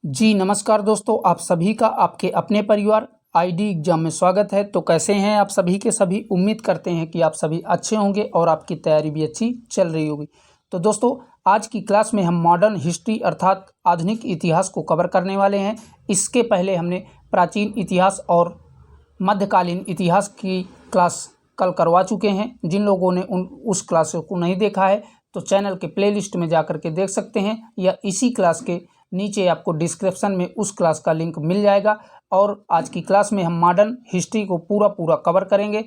जी नमस्कार दोस्तों, आप सभी का आपके अपने परिवार आईडी एग्जाम में स्वागत है। तो कैसे हैं आप सभी के सभी। उम्मीद करते हैं कि आप सभी अच्छे होंगे और आपकी तैयारी भी अच्छी चल रही होगी। तो दोस्तों, आज की क्लास में हम मॉडर्न हिस्ट्री अर्थात आधुनिक इतिहास को कवर करने वाले हैं। इसके पहले हमने प्राचीन इतिहास और मध्यकालीन इतिहास की क्लास कल करवा चुके हैं। जिन लोगों ने उस क्लास को नहीं देखा है तो चैनल के प्लेलिस्ट में जा के देख सकते हैं, या इसी क्लास के नीचे आपको डिस्क्रिप्शन में उस क्लास का लिंक मिल जाएगा। और आज की क्लास में हम मॉडर्न हिस्ट्री को पूरा कवर करेंगे।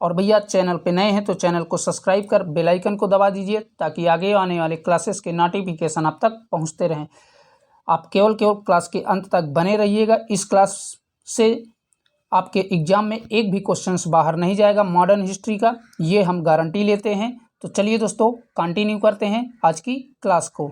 और भैया, चैनल पे नए हैं तो चैनल को सब्सक्राइब कर बेल आइकन को दबा दीजिए, ताकि आगे आने वाले क्लासेस के नोटिफिकेशन आप तक पहुंचते रहें। आप केवल क्लास के अंत तक बने रहिएगा। इस क्लास से आपके एग्जाम में एक भी क्वेश्चंस बाहर नहीं जाएगा मॉडर्न हिस्ट्री का, ये हम गारंटी लेते हैं। तो चलिए दोस्तों, कंटिन्यू करते हैं आज की क्लास को।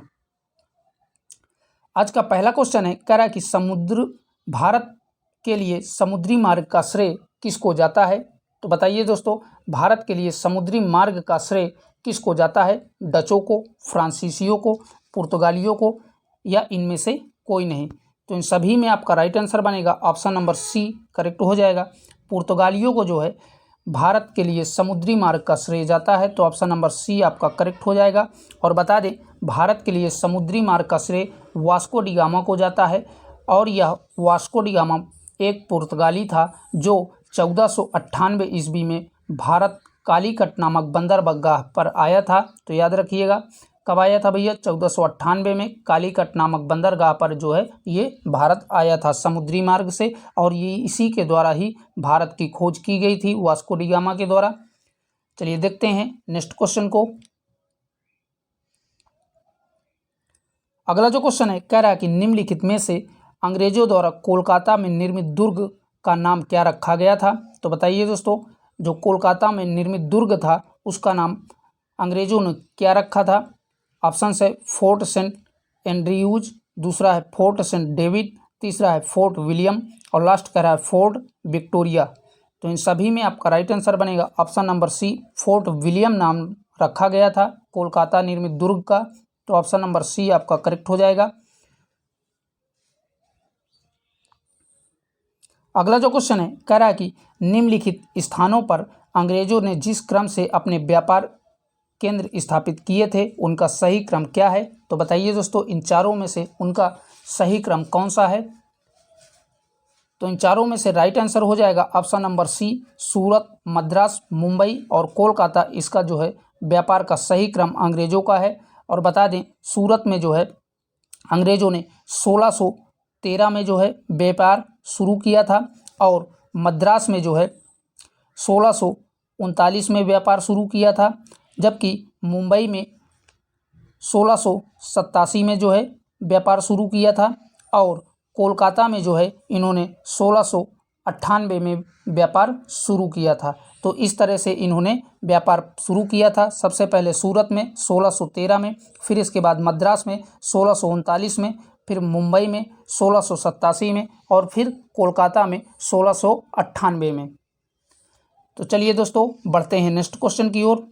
आज का पहला क्वेश्चन है, कह रहा है कि भारत के लिए समुद्री मार्ग का श्रेय किसको जाता है। तो बताइए दोस्तों, भारत के लिए समुद्री मार्ग का श्रेय किसको जाता है। डचों को, फ्रांसीसियों को, पुर्तगालियों को, या इनमें से कोई नहीं। तो इन सभी में आपका राइट आंसर बनेगा ऑप्शन नंबर सी करेक्ट हो जाएगा। पुर्तगालियों को जो है भारत के लिए समुद्री मार्ग का श्रेय जाता है, तो ऑप्शन नंबर सी आपका करेक्ट हो जाएगा। और बता दें, भारत के लिए समुद्री मार्ग का श्रेय वास्को डी गामा को जाता है। और यह वास्को डी गामा एक पुर्तगाली था जो 1498 ईस्वी में भारत कालीकट नामक बंदरगाह पर आया था। तो याद रखिएगा, कब आया था भैया, 1498 में कालीकट नामक बंदरगाह पर जो है ये भारत आया था समुद्री मार्ग से। और ये इसी के द्वारा ही भारत की खोज की गई थी, वास्को डी गामा के द्वारा। चलिए देखते हैं नेक्स्ट क्वेश्चन को। अगला जो क्वेश्चन है, कह रहा है कि निम्नलिखित में से अंग्रेजों द्वारा कोलकाता में निर्मित दुर्ग का नाम क्या रखा गया था। तो बताइए दोस्तों, जो कोलकाता में निर्मित दुर्ग था उसका नाम अंग्रेजों ने क्या रखा था। ऑप्शन है फोर्ट सेंट एंड्रयूज, दूसरा है फोर्ट सेंट डेविड, तीसरा है फोर्ट विलियम, और लास्ट कह रहा है फोर्ट विक्टोरिया। तो इन सभी में आपका राइट आंसर बनेगा option number C, Fort William नाम रखा गया था कोलकाता निर्मित दुर्ग का। तो ऑप्शन नंबर सी आपका करेक्ट हो जाएगा। अगला जो क्वेश्चन है, कह रहा है कि निम्नलिखित स्थानों पर अंग्रेजों ने जिस क्रम से अपने व्यापार केंद्र स्थापित किए थे उनका सही क्रम क्या है। तो बताइए दोस्तों, इन चारों में से उनका सही क्रम कौन सा है। तो इन चारों में से राइट आंसर हो जाएगा ऑप्शन नंबर सी, सूरत, मद्रास, मुंबई और कोलकाता। इसका जो है व्यापार का सही क्रम अंग्रेजों का है। और बता दें, सूरत में जो है अंग्रेजों ने 1613 में जो है व्यापार शुरू किया था, और मद्रास में जो है 1639 में व्यापार शुरू किया था, जबकि मुंबई में 1687 में जो है व्यापार शुरू किया था, और कोलकाता में जो है इन्होंने 1698 में व्यापार शुरू किया था। तो इस तरह से इन्होंने व्यापार शुरू किया था। सबसे पहले सूरत में 1613 में, फिर इसके बाद मद्रास में 1639 में, फिर मुंबई में 1687 में, और फिर कोलकाता में 1698 में। तो चलिए दोस्तों, बढ़ते हैं नेक्स्ट क्वेश्चन की ओर।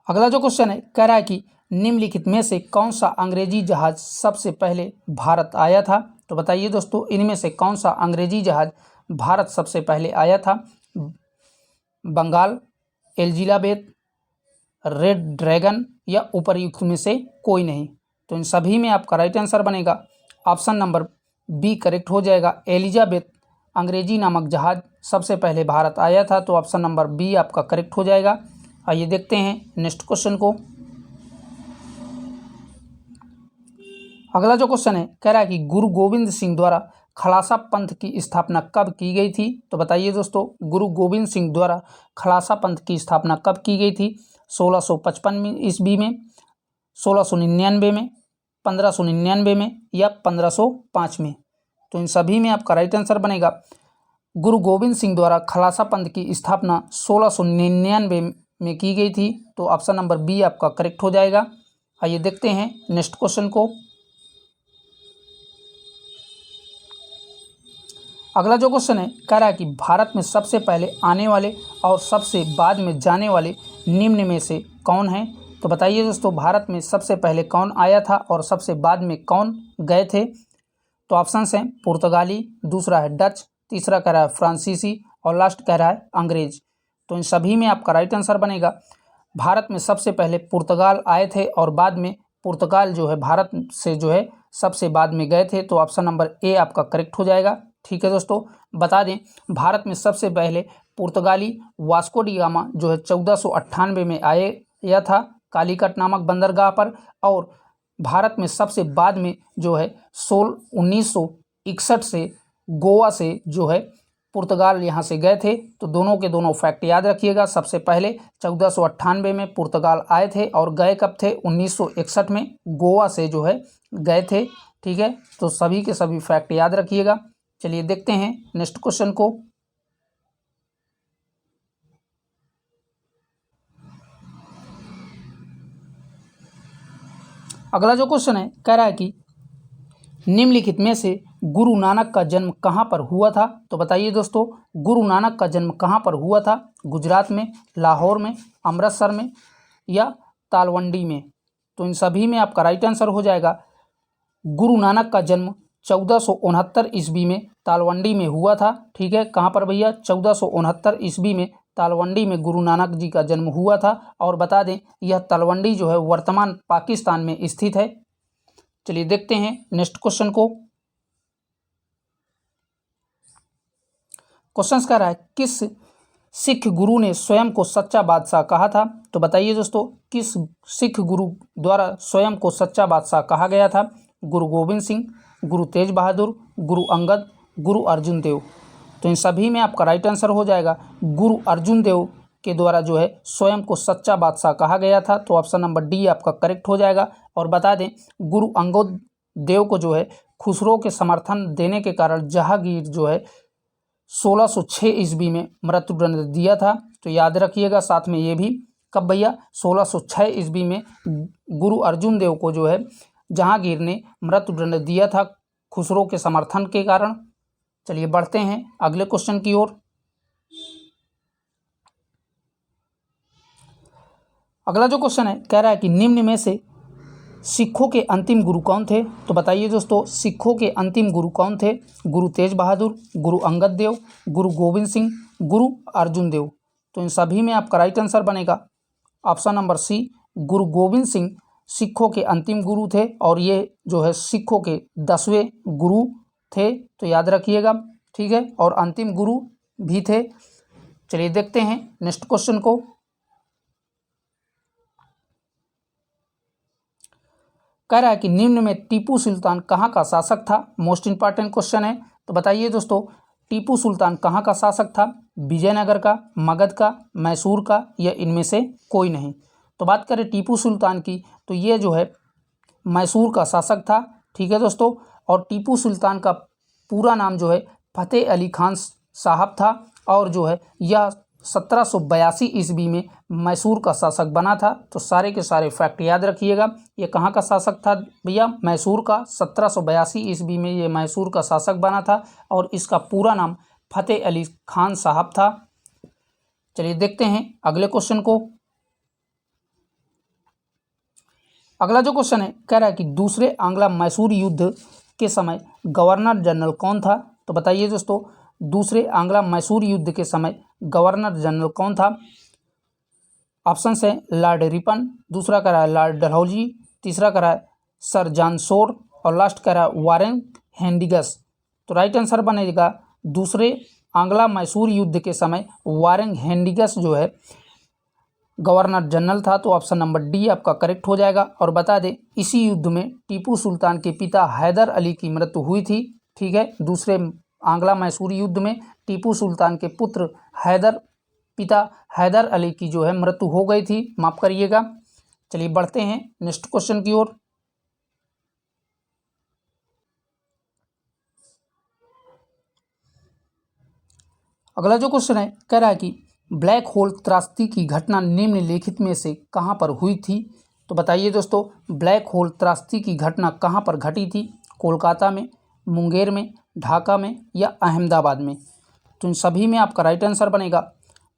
अगला जो क्वेश्चन है, कह रहा है कि निम्नलिखित में से कौन सा अंग्रेजी जहाज सबसे पहले भारत आया था। तो बताइए दोस्तों, इनमें से कौन सा अंग्रेजी जहाज भारत सबसे पहले आया था। बंगाल, एलिजाबेथ, रेड ड्रैगन, या उपरयुक्त में से कोई नहीं। तो इन सभी में आपका राइट आंसर बनेगा ऑप्शन नंबर बी करेक्ट हो जाएगा। एलिजाबेथ अंग्रेजी नामक जहाज सबसे पहले भारत आया था। तो ऑप्शन नंबर बी आपका करेक्ट हो जाएगा। आइए देखते हैं नेक्स्ट क्वेश्चन को। अगला जो क्वेश्चन है, कह रहा है कि गुरु गोविंद सिंह द्वारा खालसा पंथ की स्थापना कब की गई थी। तो बताइए दोस्तों, गुरु गोविंद सिंह द्वारा खालसा पंथ की स्थापना कब की गई थी। 1655 ईस्वी में, 1699 में, 1599 में, या 1505 में। तो इन सभी में आपका राइट आंसर बनेगा गुरु गोविंद सिंह द्वारा खालसा पंथ की स्थापना 1699 में की गई थी। तो ऑप्शन नंबर बी आपका करेक्ट हो जाएगा। आइए देखते हैं नेक्स्ट क्वेश्चन को। अगला जो क्वेश्चन है, कह रहा है कि भारत में सबसे पहले आने वाले और सबसे बाद में जाने वाले निम्न में से कौन है। तो बताइए दोस्तों, भारत में सबसे पहले कौन आया था और सबसे बाद में कौन गए थे? तो ऑप्शंस हैं पुर्तगाली, दूसरा है डच, तीसरा कह रहा है फ्रांसीसी और लास्ट कह रहा है अंग्रेज। तो इन सभी में आपका राइट आंसर बनेगा, भारत में सबसे पहले पुर्तगाल आए थे और बाद में पुर्तगाल जो है भारत से जो है सबसे बाद में गए थे। तो ऑप्शन नंबर ए आपका करेक्ट हो जाएगा। ठीक है दोस्तों, बता दें भारत में सबसे पहले पुर्तगाली वास्को डी गामा जो है 1498 में आया था कालीकट नामक बंदरगाह पर, और भारत में सबसे बाद में जो है 1961 से गोवा से जो है पुर्तगाल यहाँ से गए थे। तो दोनों के दोनों फैक्ट याद रखिएगा, सबसे पहले 1498 में पुर्तगाल आए थे और गए कब थे? 1961 में गोवा से जो है गए थे। ठीक है, तो सभी के सभी फैक्ट याद रखिएगा। चलिए देखते हैं नेक्स्ट क्वेश्चन को। अगला जो क्वेश्चन है कह रहा है कि निम्नलिखित में से गुरु नानक का जन्म कहाँ पर हुआ था? तो बताइए दोस्तों, गुरु नानक का जन्म कहाँ पर हुआ था? गुजरात में, लाहौर में, अमृतसर में या तालवंडी में? तो इन सभी में आपका राइट आंसर हो जाएगा, गुरु नानक का जन्म 1469 ईस्वी में तालवंडी में हुआ था। ठीक है, कहाँ पर भैया? 1469 ईस्वी में तालवंडी में गुरु नानक जी का जन्म हुआ था। और बता दें यह तालवंडी जो है वर्तमान पाकिस्तान में स्थित है। चलिए देखते हैं नेक्स्ट क्वेश्चन को। क्वेश्चन कह रहा है किस सिख गुरु ने स्वयं को सच्चा बादशाह कहा था? तो बताइए दोस्तों, किस सिख गुरु द्वारा स्वयं को सच्चा बादशाह कहा गया था? गुरु गोविंद सिंह, गुरु तेज बहादुर, गुरु अंगद, गुरु अर्जुन देव? तो इन सभी में आपका राइट आंसर हो जाएगा, गुरु अर्जुन देव के द्वारा जो है स्वयं को सच्चा बादशाह कहा गया था। तो ऑप्शन नंबर डी आपका करेक्ट हो जाएगा। और बता दें गुरु अंगद देव को जो है खुसरो के समर्थन देने के कारण जहांगीर जो है 1606 ईस्वी में मृत्युदंड दिया था। तो याद रखिएगा साथ में ये भी, कब भैया? 1606 ईस्वी में गुरु अर्जुन देव को जो है जहांगीर ने मृत्युदंड दिया था खुसरो के समर्थन के कारण। चलिए बढ़ते हैं अगले क्वेश्चन की ओर। अगला जो क्वेश्चन है कह रहा है कि निम्न में से सिखों के अंतिम गुरु कौन थे? तो बताइए दोस्तों, सिखों के अंतिम गुरु कौन थे? गुरु तेज बहादुर, गुरु अंगद देव, गुरु गोविंद सिंह, गुरु अर्जुन देव? तो इन सभी में आपका राइट आंसर बनेगा ऑप्शन नंबर सी, गुरु गोविंद सिंह सिखों के अंतिम गुरु थे और ये जो है सिखों के 10वें गुरु थे। तो याद रखिएगा। ठीक है, और अंतिम गुरु भी थे। चलिए देखते हैं नेक्स्ट क्वेश्चन को। कह रहा है कि निम्न में टीपू सुल्तान कहाँ का शासक था? मोस्ट इंपॉर्टेंट क्वेश्चन है। तो बताइए दोस्तों, टीपू सुल्तान कहाँ का शासक था? विजयनगर का, मगध का, मैसूर का या इनमें से कोई नहीं? तो बात करें टीपू सुल्तान की तो ये जो है मैसूर का शासक था। ठीक है दोस्तों, और टीपू सुल्तान का पूरा नाम जो है फतेह अली खान साहब था और जो है यह 1782 ईस्वी में मैसूर का शासक बना था। तो सारे के सारे फैक्ट याद रखिएगा। ये कहाँ का शासक था भैया? मैसूर का। 1782 ईस्वी में ये मैसूर का शासक बना था और इसका पूरा नाम फतेह अली खान साहब था। चलिए देखते हैं अगले क्वेश्चन को। अगला जो क्वेश्चन है कह रहा है कि दूसरे आंग्ला मैसूर युद्ध के समय गवर्नर जनरल कौन था? तो बताइए दोस्तों, दूसरे आंग्ला मैसूर युद्ध के समय गवर्नर जनरल कौन था? ऑप्शन है लॉर्ड रिपन, दूसरा कह रहा है लॉर्ड डलहौजी, तीसरा कह रहा है सर जॉन शोर और लास्ट कह रहा है वारेन हेस्टिंग्स। तो राइट आंसर बनेगा दूसरे आंग्ला मैसूर युद्ध के समय वारेन हेस्टिंग्स जो है गवर्नर जनरल था। तो ऑप्शन नंबर डी आपका करेक्ट हो जाएगा। और बता दें इसी युद्ध में टीपू सुल्तान के पिता हैदर अली की मृत्यु हुई थी। ठीक है, दूसरे आंग्ला मैसूर युद्ध में टीपू सुल्तान के पुत्र पिता हैदर अली की जो है मृत्यु हो गई थी, माफ करिएगा। चलिए बढ़ते हैं नेक्स्ट क्वेश्चन की ओर। अगला जो क्वेश्चन है कह रहा है कि ब्लैक होल त्रासदी की घटना निम्नलिखित में से कहाँ पर हुई थी? तो बताइए दोस्तों, ब्लैक होल त्रासदी की घटना कहाँ पर घटी थी? कोलकाता में, मुंगेर में, ढाका में या अहमदाबाद में? तो इन सभी में आपका राइट आंसर बनेगा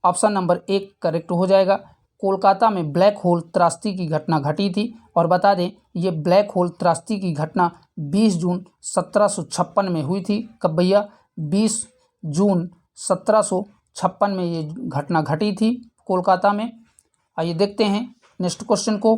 ऑप्शन नंबर 1 करेक्ट हो जाएगा। कोलकाता में ब्लैक होल त्रासदी की घटना घटी थी। और बता दें ये ब्लैक होल त्रासदी की घटना 20 जून 1756 में हुई थी। कब भैया? 20 जून 1756 में ये घटना घटी थी कोलकाता में। आइए देखते हैं नेक्स्ट क्वेश्चन को।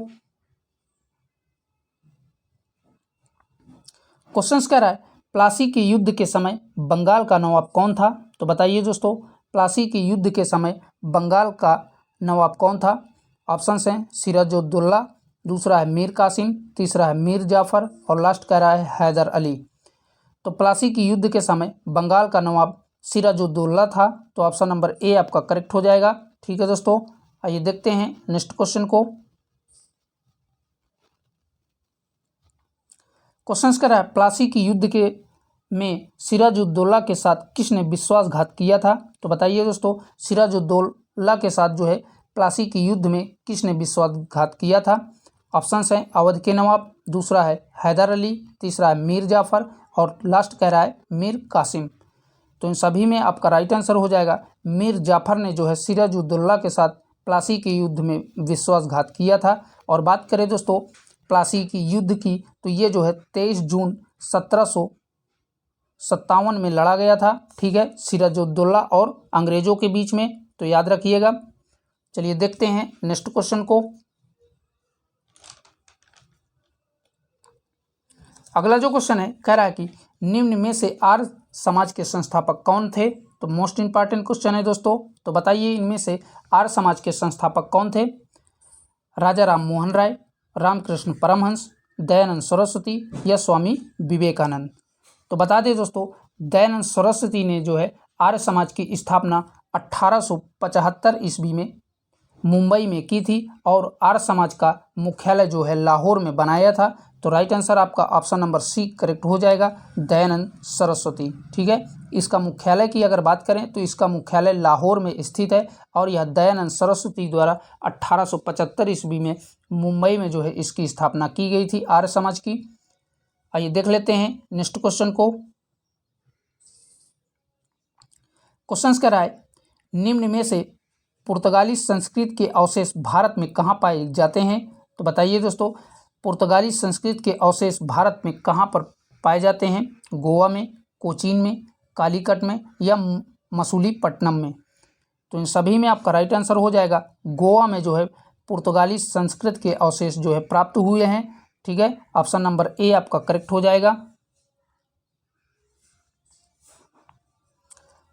क्वेश्चन कह रहा है प्लासी के युद्ध के समय बंगाल का नवाब कौन था? तो बताइए दोस्तों, प्लासी के युद्ध के समय बंगाल का नवाब कौन था? ऑप्शंस हैं सिराजुद्दौला, दूसरा है मीर कासिम, तीसरा है मीर जाफर और लास्ट कह रहा है हैदर अली। तो प्लासी के युद्ध के समय बंगाल का नवाब सिराजुद्दौला था। तो ऑप्शन नंबर ए आपका करेक्ट हो जाएगा। ठीक है दोस्तों, आइए देखते हैं नेक्स्ट क्वेश्चन को। क्वेश्चन कर रहा है प्लासी के युद्ध के में सिराजुद्दौला के साथ किसने विश्वासघात किया था? तो बताइए दोस्तों, सिराजुद्दौला के साथ जो है प्लासी के युद्ध में किसने विश्वासघात किया था? ऑप्शंस हैं अवध के नवाब, दूसरा है हैदर अली, तीसरा है मीर जाफर और लास्ट कह रहा है मीर कासिम। तो इन सभी में आपका राइट आंसर हो जाएगा मीर जाफर ने जो है सिराजुद्दौला के साथ प्लासी के युद्ध में विश्वासघात किया था। और बात करें दोस्तों प्लासी की युद्ध की, तो ये जो है 23 जून 1757 में लड़ा गया था। ठीक है, सिराजुद्दौला और अंग्रेजों के बीच में, तो याद रखिएगा। चलिए देखते हैं नेक्स्ट क्वेश्चन को। अगला जो क्वेश्चन है कह रहा है कि निम्न में से आर्य समाज के संस्थापक कौन थे? तो मोस्ट इंपॉर्टेंट क्वेश्चन है दोस्तों। तो बताइए इनमें से आर्य समाज के संस्थापक कौन थे? राजा राम मोहन राय, रामकृष्ण परमहंस, दयानंद सरस्वती या स्वामी विवेकानंद। तो बता दें दोस्तों, दयानंद सरस्वती ने जो है आर्य समाज की स्थापना 1875 ईस्वी में मुंबई में की थी और आर्य समाज का मुख्यालय जो है लाहौर में बनाया था। तो राइट आंसर आपका ऑप्शन नंबर सी करेक्ट हो जाएगा, दयानंद सरस्वती। ठीक है, इसका मुख्यालय की अगर बात करें तो इसका मुख्यालय लाहौर में स्थित है और यह दयानंद सरस्वती द्वारा 1875 ईस्वी में मुंबई में जो है इसकी स्थापना की गई थी आर्य समाज की। आइए देख लेते हैं नेक्स्ट क्वेश्चन को। क्वेश्चन कह रहा है निम्न में से पुर्तगाली संस्कृत के अवशेष भारत में कहाँ पाए जाते हैं? तो बताइए दोस्तों, पुर्तगाली संस्कृत के अवशेष भारत में कहाँ पर पाए जाते हैं? गोवा में, कोचीन में, कालीकट में या मसूलीपट्टनम में। तो इन सभी में आपका राइट आंसर हो जाएगा गोवा में जो है पुर्तगाली संस्कृत के अवशेष जो है प्राप्त हुए हैं। ठीक है, ऑप्शन नंबर ए आपका करेक्ट हो जाएगा।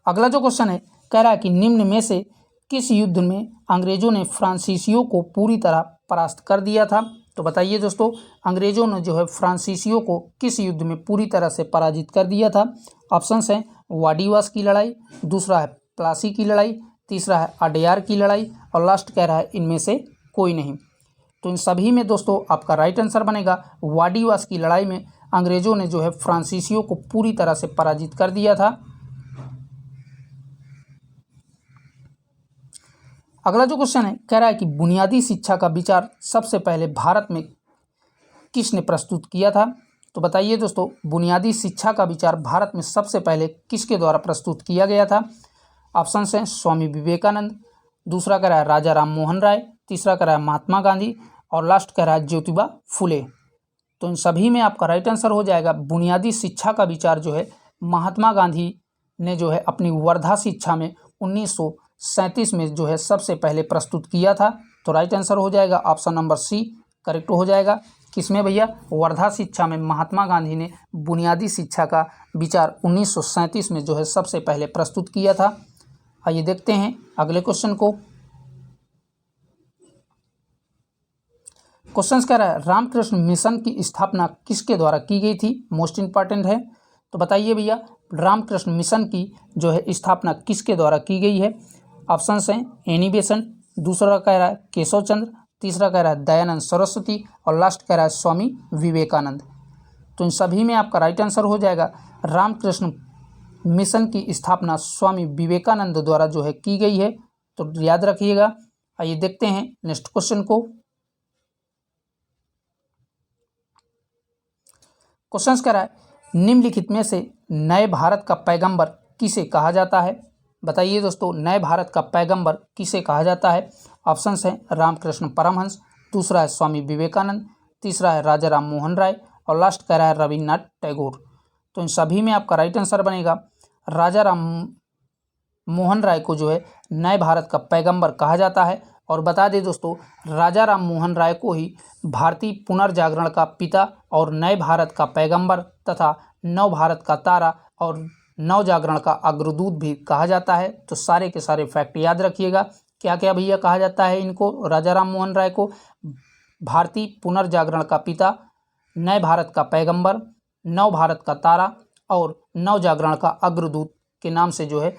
अगला जो क्वेश्चन है कह रहा है कि निम्न में से किस युद्ध में अंग्रेजों ने फ्रांसीसियों को पूरी तरह परास्त कर दिया था? तो बताइए दोस्तों, अंग्रेजों ने जो है फ्रांसीसियों को किस युद्ध में पूरी तरह से पराजित कर दिया था? ऑप्शंस हैं वाडीवास की लड़ाई, दूसरा है प्लासी की लड़ाई, तीसरा है अडयार की लड़ाई और लास्ट कह रहा है इनमें से कोई नहीं। तो इन सभी में दोस्तों आपका राइट आंसर बनेगा वाडीवास की लड़ाई में अंग्रेजों ने जो है फ्रांसीसियों को पूरी तरह से पराजित कर दिया था। अगला जो क्वेश्चन है कह रहा है कि बुनियादी शिक्षा का विचार सबसे पहले भारत में किसने प्रस्तुत किया था? तो बताइए दोस्तों, बुनियादी शिक्षा का विचार भारत में सबसे पहले किसके द्वारा प्रस्तुत किया गया था? ऑप्शन हैं स्वामी विवेकानंद, दूसरा कह रहा है राजा राम मोहन राय, तीसरा कह रहा है महात्मा गांधी और लास्ट कह रहा है ज्योतिबा फुले। तो इन सभी में आपका राइट आंसर हो जाएगा बुनियादी शिक्षा का विचार जो है महात्मा गांधी ने जो है अपनी वर्धा शिक्षा में 1937 में जो है सबसे पहले प्रस्तुत किया था। तो राइट आंसर हो जाएगा ऑप्शन नंबर सी करेक्ट हो जाएगा। किसमें भैया? वर्धा शिक्षा में महात्मा गांधी ने बुनियादी शिक्षा का विचार 1937 में जो है सबसे पहले प्रस्तुत किया था। आइए देखते हैं अगले क्वेश्चन को। क्वेश्चन कह रहा है रामकृष्ण मिशन की स्थापना किसके द्वारा की गई थी? मोस्ट इंपॉर्टेंट है। तो बताइए भैया, रामकृष्ण मिशन की जो है स्थापना किसके द्वारा की गई है? ऑप्शंस हैं एनी बेसेंट, दूसरा कह रहा है केशव चंद्र, तीसरा कह रहा है दयानंद सरस्वती और लास्ट कह रहा है स्वामी विवेकानंद। तो इन सभी में आपका राइट आंसर हो जाएगा रामकृष्ण मिशन की स्थापना स्वामी विवेकानंद द्वारा जो है की गई है। तो याद रखिएगा। आइए देखते हैं नेक्स्ट क्वेश्चन को। क्वेश्चन कह रहा है निम्नलिखित में से नए भारत का पैगंबर किसे कहा जाता है? बताइए दोस्तों, नए भारत का पैगंबर किसे कहा जाता है? ऑप्शंस हैं रामकृष्ण परमहंस, दूसरा है स्वामी विवेकानंद, तीसरा है राजा राम मोहन राय और लास्ट कह रहा है रविन्द्रनाथ टैगोर। तो इन सभी में आपका राइट आंसर बनेगा राजा राम मोहन राय को जो है नए भारत का पैगंबर कहा जाता है। और बता दें दोस्तों, राजा राम मोहन राय को ही भारतीय पुनर्जागरण का पिता और नए भारत का पैगंबर तथा नव भारत का तारा और नव जागरण का अग्रदूत भी कहा जाता है। तो सारे के सारे फैक्ट याद रखिएगा। क्या क्या भैया कहा जाता है इनको, राजा राम मोहन राय को भारतीय पुनर्जागरण का पिता, नए भारत का पैगंबर, नव भारत का तारा और नव जागरण का अग्रदूत के नाम से जो है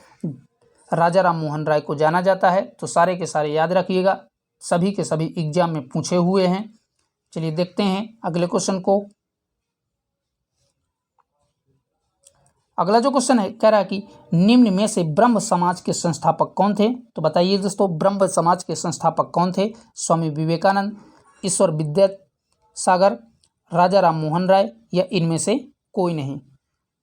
राजा राम मोहन राय को जाना जाता है। तो सारे के सारे याद रखिएगा, सभी के सभी एग्जाम में पूछे हुए हैं। चलिए देखते हैं अगले क्वेश्चन को। अगला जो क्वेश्चन है कह रहा है कि निम्न में से ब्रह्म समाज के संस्थापक कौन थे। तो बताइए दोस्तों, ब्रह्म समाज के संस्थापक कौन थे? स्वामी विवेकानंद, ईश्वर विद्यासागर, राजा राम मोहन राय या इनमें से कोई नहीं।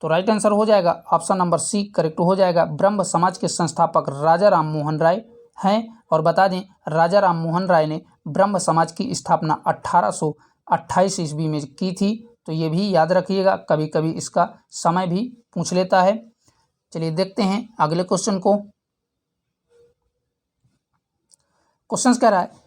तो राइट आंसर हो जाएगा ऑप्शन नंबर सी करेक्ट हो जाएगा। ब्रह्म समाज के संस्थापक राजा राम मोहन राय हैं। और बता दें, राजा राम मोहन राय ने ब्रह्म समाज की स्थापना 1828 ईस्वी में की थी। तो ये भी याद रखिएगा, कभी कभी इसका समय भी पूछ लेता है। चलिए देखते हैं अगले क्वेश्चन को। क्वेश्चन कह रहा है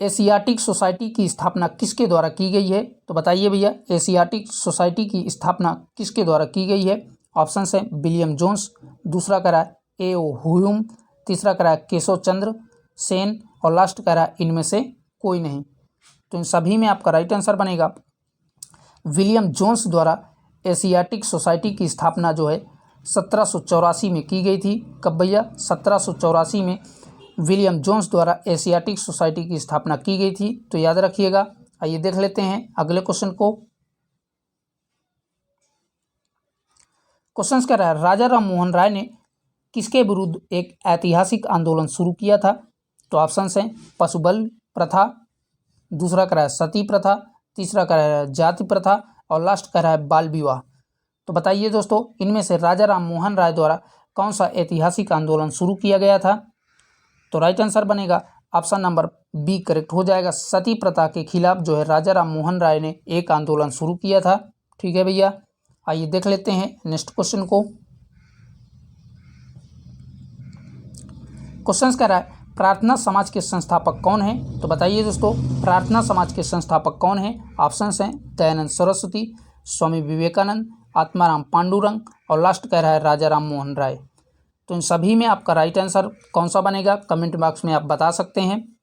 एशियाटिक सोसाइटी की स्थापना किसके द्वारा की गई है। तो बताइए भैया, एशियाटिक सोसाइटी की स्थापना किसके द्वारा की गई है? ऑप्शन है विलियम जोन्स, दूसरा कह रहा है ए.ओ. ह्यूम, तीसरा कह रहा है केशव चंद्र सेन और लास्ट कह रहा है इनमें से कोई नहीं। तो इन सभी में आपका राइट आंसर बनेगा विलियम जोन्स द्वारा एशियाटिक सोसाइटी की स्थापना जो है 1784 में की गई थी। कब भैया? 1784 में विलियम जोन्स द्वारा एशियाटिक सोसाइटी की स्थापना की गई थी। तो याद रखिएगा। आइए देख लेते हैं अगले क्वेश्चन को। क्वेश्चन कह रहा है राजा राम मोहन राय ने किसके विरुद्ध एक ऐतिहासिक आंदोलन शुरू किया था। तो ऑप्शन हैं पशुबल प्रथा, दूसरा कह रहा है सती प्रथा, तीसरा कह रहा है जाति प्रथा और लास्ट कह रहा है बाल विवाह। तो बताइए दोस्तों, इनमें से राजा राम मोहन राय द्वारा कौन सा ऐतिहासिक आंदोलन शुरू किया गया था? तो राइट आंसर बनेगा ऑप्शन नंबर बी करेक्ट हो जाएगा। सती प्रथा के खिलाफ जो है राजा राम मोहन राय ने एक आंदोलन शुरू किया था। ठीक है भैया, आइए देख लेते हैं नेक्स्ट क्वेश्चन को। क्वेश्चन कह रहा है प्रार्थना समाज के संस्थापक कौन हैं। तो बताइए दोस्तों, प्रार्थना समाज के संस्थापक कौन हैं? ऑप्शंस हैं दयानंद सरस्वती, स्वामी विवेकानंद, आत्माराम पांडुरंग और लास्ट कह रहा है राजा राम मोहन राय। तो इन सभी में आपका राइट आंसर कौन सा बनेगा, कमेंट बॉक्स में आप बता सकते हैं।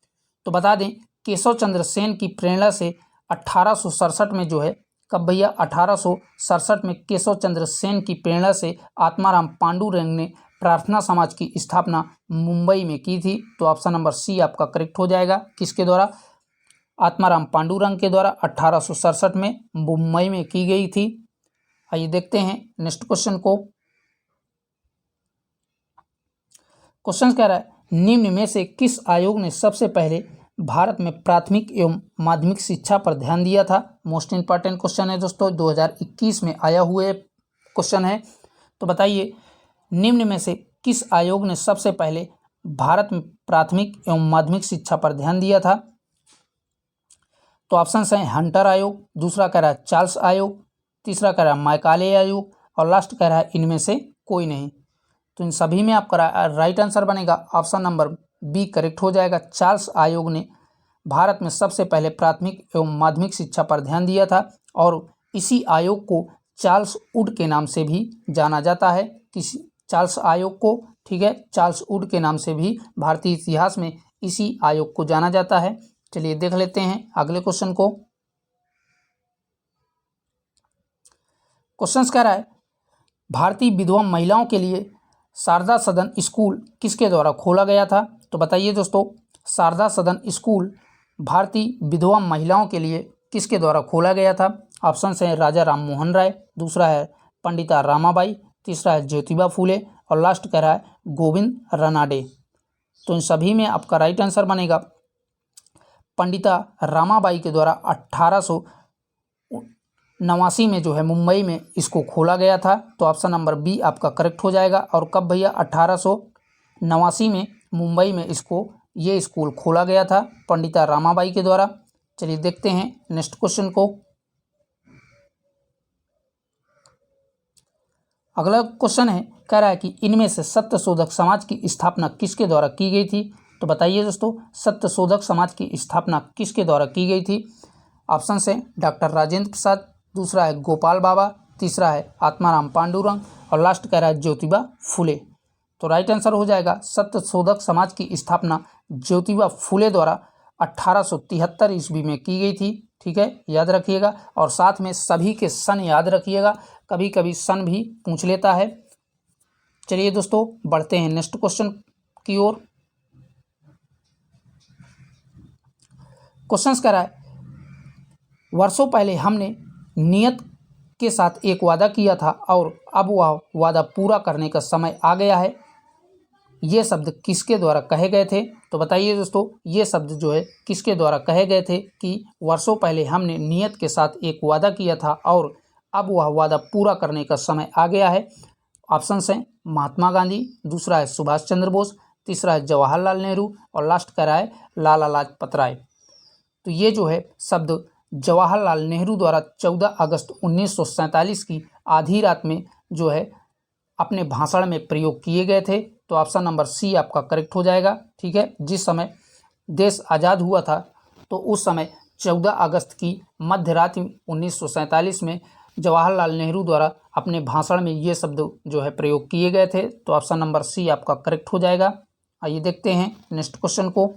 तो बता दें, केशव चंद्र सेन की प्रेरणा से 1867 में जो है, कब भैया? 1867 में केशव चंद्र सेन की प्रेरणा से आत्माराम पांडुरंग ने प्रार्थना समाज की स्थापना मुंबई में की थी। तो ऑप्शन नंबर सी आपका करेक्ट हो जाएगा। किसके द्वारा? आत्माराम पांडुरंग के द्वारा 1867 में मुंबई में की गई थी। आइए देखते हैं नेक्स्ट क्वेश्चन को। क्वेश्चन कह रहा है निम्न में से किस आयोग ने सबसे पहले भारत में प्राथमिक एवं माध्यमिक शिक्षा पर ध्यान दिया था? मोस्ट इंपॉर्टेंट क्वेश्चन है दोस्तों, 2021 में आया हुए क्वेश्चन है। तो बताइए, निम्न में से किस आयोग ने सबसे पहले भारत में प्राथमिक एवं माध्यमिक शिक्षा पर ध्यान दिया था? तो ऑप्शन हैं हंटर आयोग, दूसरा कह रहा है चार्ल्स आयोग, तीसरा कह रहा है मैकाले आयोग और लास्ट कह रहा है इनमें से कोई नहीं। तो इन सभी में आपका राइट आंसर बनेगा ऑप्शन नंबर बी करेक्ट हो जाएगा। चार्ल्स आयोग ने भारत में सबसे पहले प्राथमिक एवं माध्यमिक शिक्षा पर ध्यान दिया था और इसी आयोग को चार्ल्स वुड के नाम से भी जाना जाता है। किसी चार्ल्स आयोग को, ठीक है, चार्ल्स वुड के नाम से भी भारतीय इतिहास में इसी आयोग को जाना जाता है। चलिए देख लेते हैं अगले क्वेश्चन को। क्वेश्चन कह रहा है भारतीय विधवा महिलाओं के लिए शारदा सदन स्कूल किसके द्वारा खोला गया था? तो बताइए दोस्तों, शारदा सदन स्कूल भारतीय विधवा महिलाओं के लिए किसके द्वारा खोला गया था? ऑप्शन हैं राजा राम मोहन राय, दूसरा है पंडिता रामाबाई, तीसरा है ज्योतिबा फूले और लास्ट कह रहा है गोविंद रानाडे। तो इन सभी में आपका राइट आंसर बनेगा पंडिता रामाबाई के द्वारा 1889 में जो है मुंबई में इसको खोला गया था। तो ऑप्शन नंबर बी आपका करेक्ट हो जाएगा। और कब भैया? 1889 में मुंबई में इसको ये स्कूल खोला गया था? पंडिता रामाबाई के द्वारा। चलिए देखते हैं नेक्स्ट क्वेश्चन को। अगला क्वेश्चन है, कह रहा है कि इनमें से सत्यशोधक समाज की स्थापना किसके द्वारा की गई थी? तो बताइए दोस्तों, सत्यशोधक समाज की स्थापना किसके द्वारा की गई थी? ऑप्शन है डॉक्टर राजेंद्र प्रसाद, दूसरा है गोपाल बाबा, तीसरा है आत्माराम पांडुरंग और लास्ट कह रहा है ज्योतिबा फुले। तो राइट आंसर हो जाएगा सत्यशोधक समाज की स्थापना ज्योतिबा फुले द्वारा 1873 ईस्वी में की गई थी। ठीक है, याद रखिएगा और साथ में सभी के सन याद रखिएगा, कभी कभी सन भी पूछ लेता है। चलिए दोस्तों बढ़ते हैं नेक्स्ट क्वेश्चन की ओर। क्वेश्चन कह रहा है, वर्षों पहले हमने नियत के साथ एक वादा किया था और अब वह वादा पूरा करने का समय आ गया है। ये शब्द किसके द्वारा कहे गए थे? तो बताइए दोस्तों, ये शब्द जो है किसके द्वारा कहे गए थे कि वर्षों पहले हमने नियत के साथ एक वादा किया था और अब वह वादा पूरा करने का समय आ गया है। ऑप्शन हैं महात्मा गांधी, दूसरा है सुभाष चंद्र बोस, तीसरा है जवाहरलाल नेहरू और लास्ट कह रहा है लाला लाजपत राय। तो ये जो है शब्द जवाहरलाल नेहरू द्वारा 14 अगस्त 1947 की आधी रात में जो है अपने भाषण में प्रयोग किए गए थे। तो ऑप्शन नंबर सी आपका करेक्ट हो जाएगा। ठीक है, जिस समय देश आज़ाद हुआ था तो उस समय 14 अगस्त की मध्य रात्रि 1947 में जवाहरलाल नेहरू द्वारा अपने भाषण में ये शब्द जो है प्रयोग किए गए थे। तो ऑप्शन नंबर सी आपका करेक्ट हो जाएगा। आइए देखते हैं नेक्स्ट क्वेश्चन को।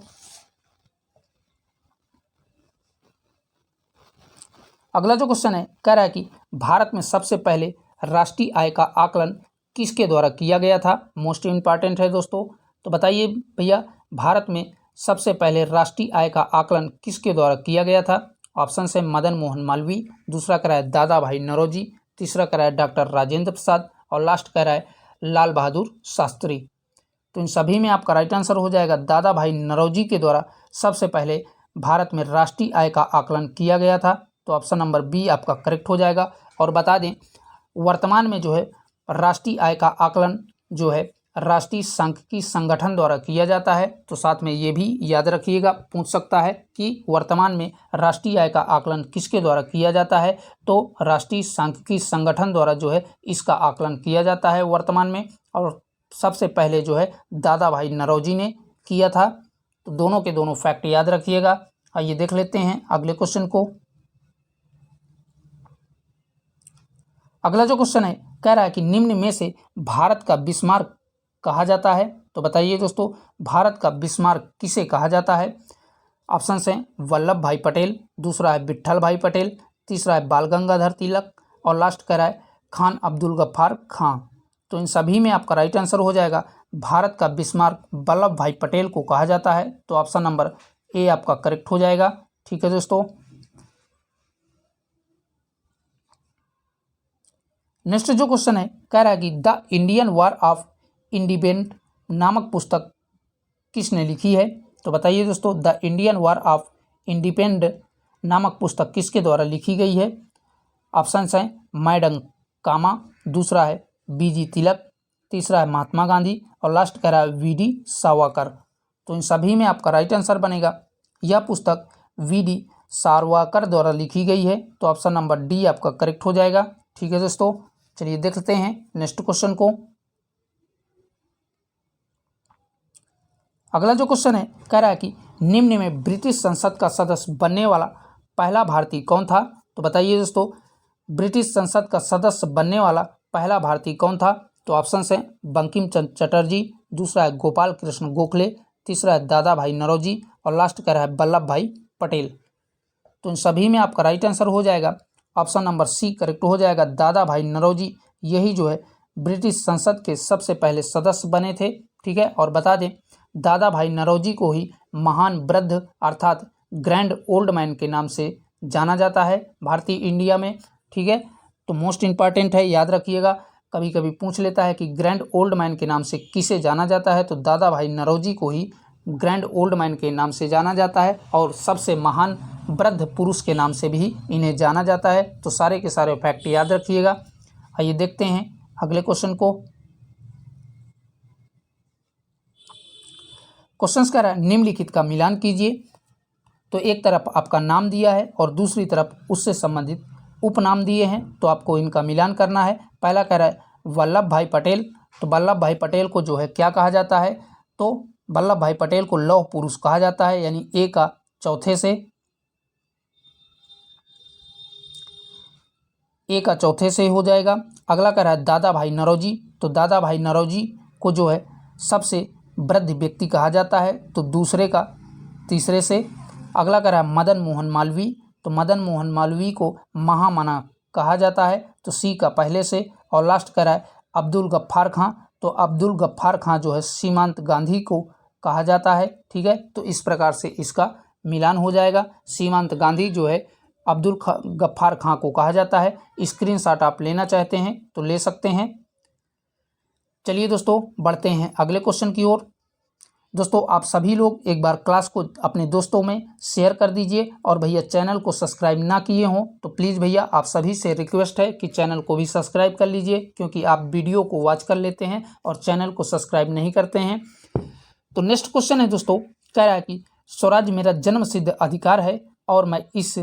अगला जो क्वेश्चन है, कह रहा है कि भारत में सबसे पहले राष्ट्रीय आय का आकलन किसके द्वारा किया गया था? मोस्ट इम्पॉर्टेंट है दोस्तों। तो बताइए भैया, भारत में सबसे पहले राष्ट्रीय आय का आकलन किसके द्वारा किया गया था? ऑप्शन है मदन मोहन मालवीय, दूसरा कह रहा है दादा भाई नौरोजी, तीसरा कह रहा है डॉक्टर राजेंद्र प्रसाद और लास्ट कह रहा है लाल बहादुर शास्त्री। तो इन सभी में आपका राइट आंसर हो जाएगा दादा भाई नौरोजी के द्वारा सबसे पहले भारत में राष्ट्रीय आय का आकलन किया गया था। तो ऑप्शन नंबर बी आपका करेक्ट हो जाएगा। और बता दें, वर्तमान में जो है राष्ट्रीय आय का आकलन जो है राष्ट्रीय सांख्यिकी संगठन द्वारा किया जाता है। तो साथ में ये भी याद रखिएगा, पूछ सकता है कि वर्तमान में राष्ट्रीय आय का आकलन किसके द्वारा किया जाता है? तो राष्ट्रीय सांख्यिकी संगठन द्वारा जो है इसका आकलन किया जाता है वर्तमान में, और सबसे पहले जो है दादा भाई नौरोजी ने किया था। तो दोनों के दोनों फैक्ट याद रखिएगा। आइए देख लेते हैं अगले क्वेश्चन को। अगला जो क्वेश्चन है, कह रहा है कि निम्न में से भारत का बिस्मार्क कहा जाता है? तो बताइए दोस्तों, भारत का बिस्मार्क किसे कहा जाता है? ऑप्शन हैं वल्लभ भाई पटेल, दूसरा है विट्ठल भाई पटेल, तीसरा है बाल गंगाधर तिलक और लास्ट कह रहा है खान अब्दुल गफ्फार खां। तो इन सभी में आपका राइट आंसर हो जाएगा भारत का बिस्मार्क वल्लभ भाई पटेल को कहा जाता है। तो ऑप्शन नंबर ए आपका करेक्ट हो जाएगा। ठीक है दोस्तों, नेक्स्ट जो क्वेश्चन है, कह रहा है कि the Indian war of independence नामक पुस्तक किसने लिखी है? तो बताइए दोस्तों, the Indian war of independence नामक पुस्तक किसके द्वारा लिखी गई है? ऑप्शन हैं मैडम कामा, दूसरा है बीजी तिलक, तीसरा है महात्मा गांधी और लास्ट कह रहा है वीडी सावरकर। तो इन सभी में आपका राइट आंसर बनेगा, यह पुस्तक वीडी सावरकर द्वारा लिखी गई है। तो ऑप्शन नंबर डी आपका करेक्ट हो जाएगा। ठीक है दोस्तों, चलिए देख लेते हैं नेक्स्ट क्वेश्चन को। अगला जो क्वेश्चन है, कह रहा है कि निम्न में ब्रिटिश संसद का सदस्य बनने वाला पहला भारतीय कौन था? तो बताइए दोस्तों, ब्रिटिश संसद का सदस्य बनने वाला पहला भारतीय कौन था? तो ऑप्शन हैं बंकिम चंद्र चटर्जी, दूसरा है गोपाल कृष्ण गोखले, तीसरा है दादा भाई नौरोजी और लास्ट कह रहा है वल्लभ भाई पटेल। तो इन सभी में आपका राइट आंसर हो जाएगा ऑप्शन नंबर सी करेक्ट हो जाएगा, दादा भाई नौरोजी। यही जो है ब्रिटिश संसद के सबसे पहले सदस्य बने थे। ठीक है, और बता दें दादा भाई नौरोजी को ही महान वृद्ध अर्थात ग्रैंड ओल्ड मैन के नाम से जाना जाता है भारतीय इंडिया में। ठीक है, तो मोस्ट इम्पॉर्टेंट है, याद रखिएगा, कभी कभी पूछ लेता है कि ग्रैंड ओल्ड मैन के नाम से किसे जाना जाता है? तो दादा भाई नौरोजी को ही ग्रैंड ओल्ड मैन के नाम से जाना जाता है और सबसे महान वृद्ध पुरुष के नाम से भी इन्हें जाना जाता है। तो सारे के सारे फैक्ट याद रखिएगा। आइए देखते हैं अगले क्वेश्चन को। क्वेश्चन कह रहा है निम्नलिखित का मिलान कीजिए। तो एक तरफ आपका नाम दिया है और दूसरी तरफ उससे संबंधित उपनाम दिए हैं, तो आपको इनका मिलान करना है। पहला कह रहा है वल्लभ भाई पटेल, तो वल्लभ भाई पटेल को जो है क्या कहा जाता है, तो वल्लभ भाई पटेल को लौह पुरुष कहा जाता है, यानी ए का चौथे से हो जाएगा। अगला कह रहा है दादा भाई नौरोजी, तो दादा भाई नौरोजी को जो है सबसे वृद्ध व्यक्ति कहा जाता है, तो दूसरे का तीसरे से। अगला कह रहा है मदन मोहन मालवीय, तो मदन मोहन मालवीय को महामना कहा जाता है, तो सी का पहले से। और लास्ट कह रहा है अब्दुल गफ्फार खां, तो अब्दुल गफ्फार खां जो है सीमांत गांधी को कहा जाता है। ठीक है, तो इस प्रकार से इसका मिलान हो जाएगा। सीमांत गांधी जो है अब्दुल गफ्फार खां को कहा जाता है। स्क्रीनशॉट आप लेना चाहते हैं तो ले सकते हैं। चलिए दोस्तों बढ़ते हैं अगले क्वेश्चन की ओर। दोस्तों आप सभी लोग एक बार क्लास को अपने दोस्तों में शेयर कर दीजिए, और भैया चैनल को सब्सक्राइब ना किए हों तो प्लीज़ भैया आप सभी से रिक्वेस्ट है कि चैनल को भी सब्सक्राइब कर लीजिए, क्योंकि आप वीडियो को वॉच कर लेते हैं और चैनल को सब्सक्राइब नहीं करते हैं। तो नेक्स्ट क्वेश्चन है दोस्तों, कह रहा है कि स्वराज मेरा जन्म सिद्ध अधिकार है और मैं इस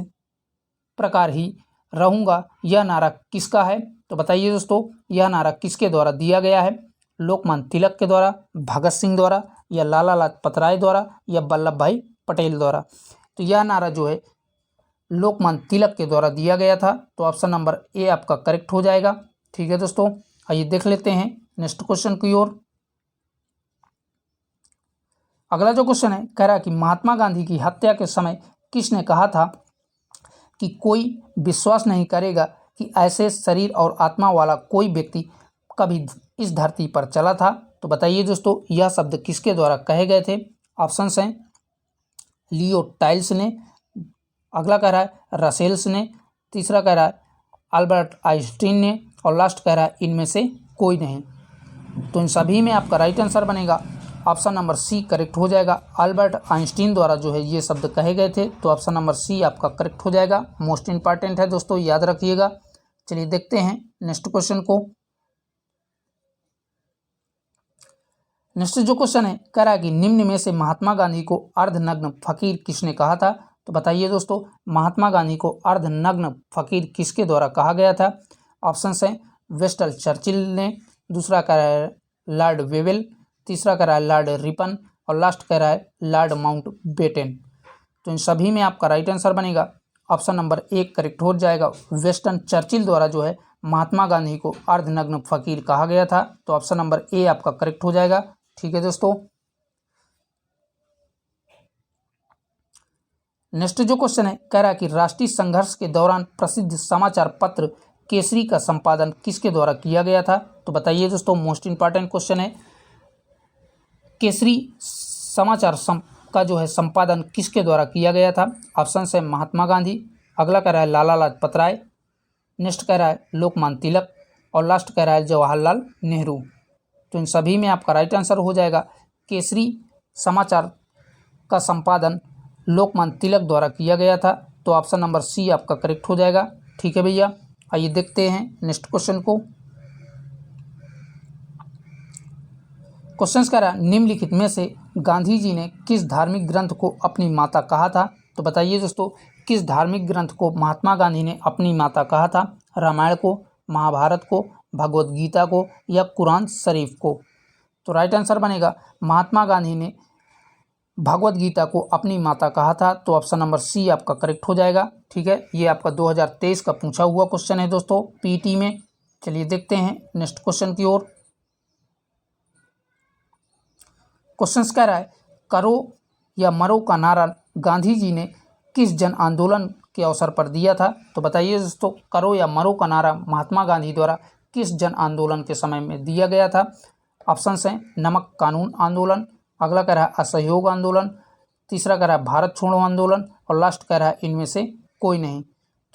प्रकार ही रहूँगा, यह नारा किसका है। तो बताइए दोस्तों यह नारा किसके द्वारा दिया गया है, लोकमान्य तिलक के द्वारा, भगत सिंह द्वारा, या लाला लाजपत राय द्वारा, या वल्लभ भाई पटेल द्वारा। तो यह नारा जो है लोकमान्य तिलक के द्वारा दिया गया था, तो ऑप्शन नंबर ए आपका करेक्ट हो जाएगा। ठीक है दोस्तों, आइए देख लेते हैं नेक्स्ट क्वेश्चन की ओर। अगला जो क्वेश्चन है कह रहा है कि महात्मा गांधी की हत्या के समय किसने कहा था कि कोई विश्वास नहीं करेगा कि ऐसे शरीर और आत्मा वाला कोई व्यक्ति कभी इस धरती पर चला था। तो बताइए दोस्तों यह शब्द किसके द्वारा कहे गए थे। ऑप्शंस हैं लियो टाइल्स ने, अगला कह रहा है रसेल्स ने, तीसरा कह रहा है अल्बर्ट आइंस्टीन ने, और लास्ट कह रहा है इनमें से कोई नहीं। तो इन सभी में आपका राइट आंसर बनेगा ऑप्शन नंबर सी करेक्ट हो जाएगा। अल्बर्ट आइंस्टीन द्वारा जो है ये शब्द कहे गए थे, तो ऑप्शन नंबर सी आपका करेक्ट हो जाएगा। मोस्ट इंपॉर्टेंट है दोस्तों, याद रखिएगा। चलिए देखते हैं नेक्स्ट क्वेश्चन को। नेक्स्ट जो क्वेश्चन है कह रहा है कि निम्न में से महात्मा गांधी को अर्धनग्न फकीर किसने कहा था। तो बताइए दोस्तों महात्मा गांधी को अर्धनग्न फकीर किसके द्वारा कहा गया था। ऑप्शन हैं वेस्टन चर्चिल ने, दूसरा कह रहा है लॉर्ड वेवेल, तीसरा कह रहा है लॉर्ड रिपन, और लास्ट कह रहा है लॉर्ड माउंटबेटन। तो इन सभी में आपका राइट आंसर बनेगा ऑप्शन नंबर एक करेक्ट हो जाएगा। वेस्टन चर्चिल द्वारा जो है महात्मा गांधी को अर्धनग्न फकीर कहा गया था, तो ऑप्शन नंबर ए आपका करेक्ट हो जाएगा। ठीक है दोस्तों, नेक्स्ट जो क्वेश्चन है कह रहा है कि राष्ट्रीय संघर्ष के दौरान प्रसिद्ध समाचार पत्र केसरी का संपादन किसके द्वारा किया गया था। तो बताइए दोस्तों मोस्ट इंपॉर्टेंट क्वेश्चन है, केसरी समाचार का जो है संपादन किसके द्वारा किया गया था। ऑप्शन है महात्मा गांधी, अगला कह रहा है लाला लाजपत राय, नेक्स्ट कह रहा है लोकमान्य तिलक, और लास्ट कह रहा है जवाहरलाल नेहरू। तो इन सभी में आपका राइट आंसर हो जाएगा केसरी समाचार का संपादन लोकमान्य तिलक द्वारा किया गया था, तो ऑप्शन नंबर सी आपका करेक्ट हो जाएगा। ठीक है भैया, आइए देखते हैं नेक्स्ट क्वेश्चन को। क्वेश्चन कह रहा है निम्नलिखित में से गांधी जी ने किस धार्मिक ग्रंथ को अपनी माता कहा था। तो बताइए दोस्तों किस धार्मिक ग्रंथ को महात्मा गांधी ने अपनी माता कहा था, रामायण को, महाभारत को, भगवत गीता को, या कुरान शरीफ को। तो राइट आंसर बनेगा महात्मा गांधी ने भगवत गीता को अपनी माता कहा था, तो ऑप्शन नंबर सी आपका करेक्ट हो जाएगा। ठीक है, ये आपका 2023 का पूछा हुआ क्वेश्चन है दोस्तों पीटी में। चलिए देखते हैं नेक्स्ट क्वेश्चन की ओर। क्वेश्चन कह रहा है करो या मरो का नारा गांधी जी ने किस जन आंदोलन के अवसर पर दिया था। तो बताइए दोस्तों करो या मरो का नारा महात्मा गांधी द्वारा किस जन आंदोलन के समय में दिया गया था। ऑप्शन हैं नमक कानून आंदोलन, अगला कह रहा है असहयोग आंदोलन, तीसरा कह रहा है भारत छोड़ो आंदोलन, और लास्ट कह रहा है इनमें से कोई नहीं।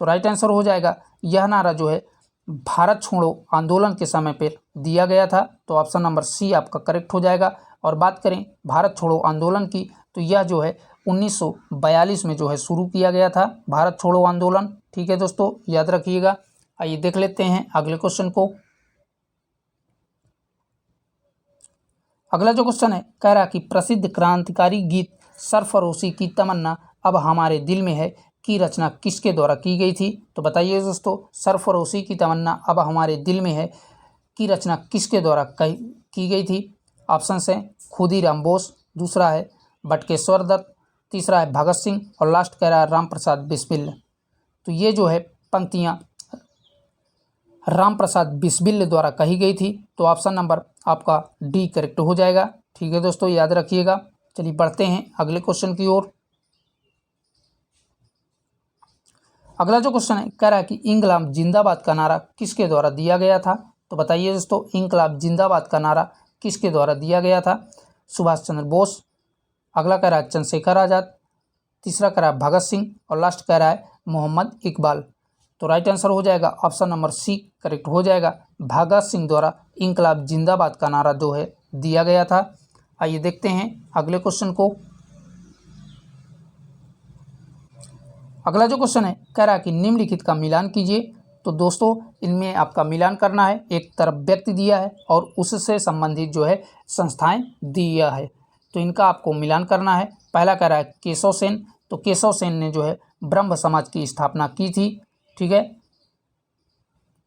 तो राइट आंसर हो जाएगा यह नारा जो है भारत छोड़ो आंदोलन के समय पर दिया गया था, तो ऑप्शन नंबर सी आपका करेक्ट हो जाएगा। और बात करें भारत छोड़ो आंदोलन की, तो यह जो है 1942 में जो है शुरू किया गया था भारत छोड़ो आंदोलन। ठीक है दोस्तों, याद रखिएगा। आइए देख लेते हैं अगले क्वेश्चन को। अगला जो क्वेश्चन है कह रहा कि प्रसिद्ध क्रांतिकारी गीत सरफरोशी की तमन्ना अब हमारे दिल में है की रचना किसके द्वारा की गई थी। तो बताइए दोस्तों, सरफरोशी की तमन्ना अब हमारे दिल में है की रचना किसके द्वारा की गई थी। ऑप्शन है खुदीराम बोस, दूसरा है बटुकेश्वर दत्त, तीसरा है भगत सिंह और लास्ट कह रहा है राम प्रसाद बिस्मिल। तो ये जो है पंक्तियाँ राम प्रसाद बिस्मिल द्वारा कही गई थी। तो ऑप्शन नंबर आपका डी करेक्ट हो जाएगा। ठीक है दोस्तों, याद रखिएगा। चलिए बढ़ते हैं अगले क्वेश्चन की ओर। अगला जो क्वेश्चन है कह रहा है कि इंकलाब जिंदाबाद का नारा किसके द्वारा दिया गया था। तो बताइए दोस्तों, इंकलाब जिंदाबाद का नारा किसके द्वारा दिया गया था। सुभाष चंद्र बोस, अगला कह रहा है चंद्रशेखर आज़ाद, तीसरा कह रहा है भगत सिंह और लास्ट कह रहा है मोहम्मद इकबाल। तो राइट आंसर हो जाएगा ऑप्शन नंबर सी करेक्ट हो जाएगा। भगत सिंह द्वारा इंकलाब जिंदाबाद का नारा जो है दिया गया था। आइए देखते हैं अगले क्वेश्चन को। अगला जो क्वेश्चन है कह रहा है कि निम्नलिखित का मिलान कीजिए। तो दोस्तों, इनमें आपका मिलान करना है। एक तरफ व्यक्ति दिया है और उससे संबंधित जो है संस्थाएं दिया है, तो इनका आपको मिलान करना है। पहला कह रहा है केशव सेन, तो केशव सेन ने जो है ब्रह्म समाज की स्थापना की थी। ठीक है,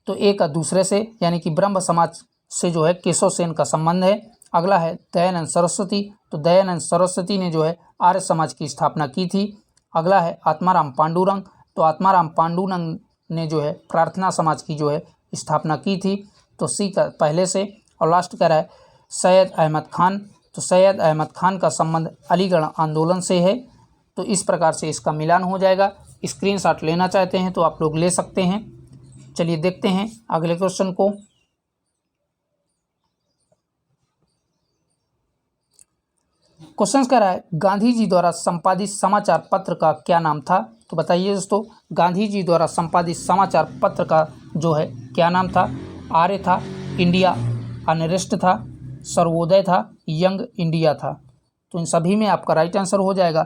तो एक दूसरे से यानी कि ब्रह्म समाज से जो है केशव सेन का संबंध है। अगला है दयानंद सरस्वती, तो दयानंद सरस्वती ने जो है आर्य समाज की स्थापना की थी। अगला है आत्माराम पांडुरंग, तो आत्माराम पांडुरंग ने जो है प्रार्थना समाज की जो है स्थापना की थी। तो सी का पहले से। और लास्ट कह रहा है सैयद अहमद खान, तो सैयद अहमद खान का संबंध अलीगढ़ आंदोलन से है। तो इस प्रकार से इसका मिलान हो जाएगा। स्क्रीनशॉट लेना चाहते हैं तो आप लोग ले सकते हैं। चलिए देखते हैं अगले क्वेश्चन को। क्वेश्चन कह रहा है गांधी जी द्वारा संपादित समाचार पत्र का क्या नाम था। तो बताइए दोस्तों, गांधी जी द्वारा संपादित समाचार पत्र का जो है क्या नाम था। आर्य था, इंडिया अनरेस्ट था, सर्वोदय था, यंग इंडिया था। तो इन सभी में आपका राइट आंसर हो जाएगा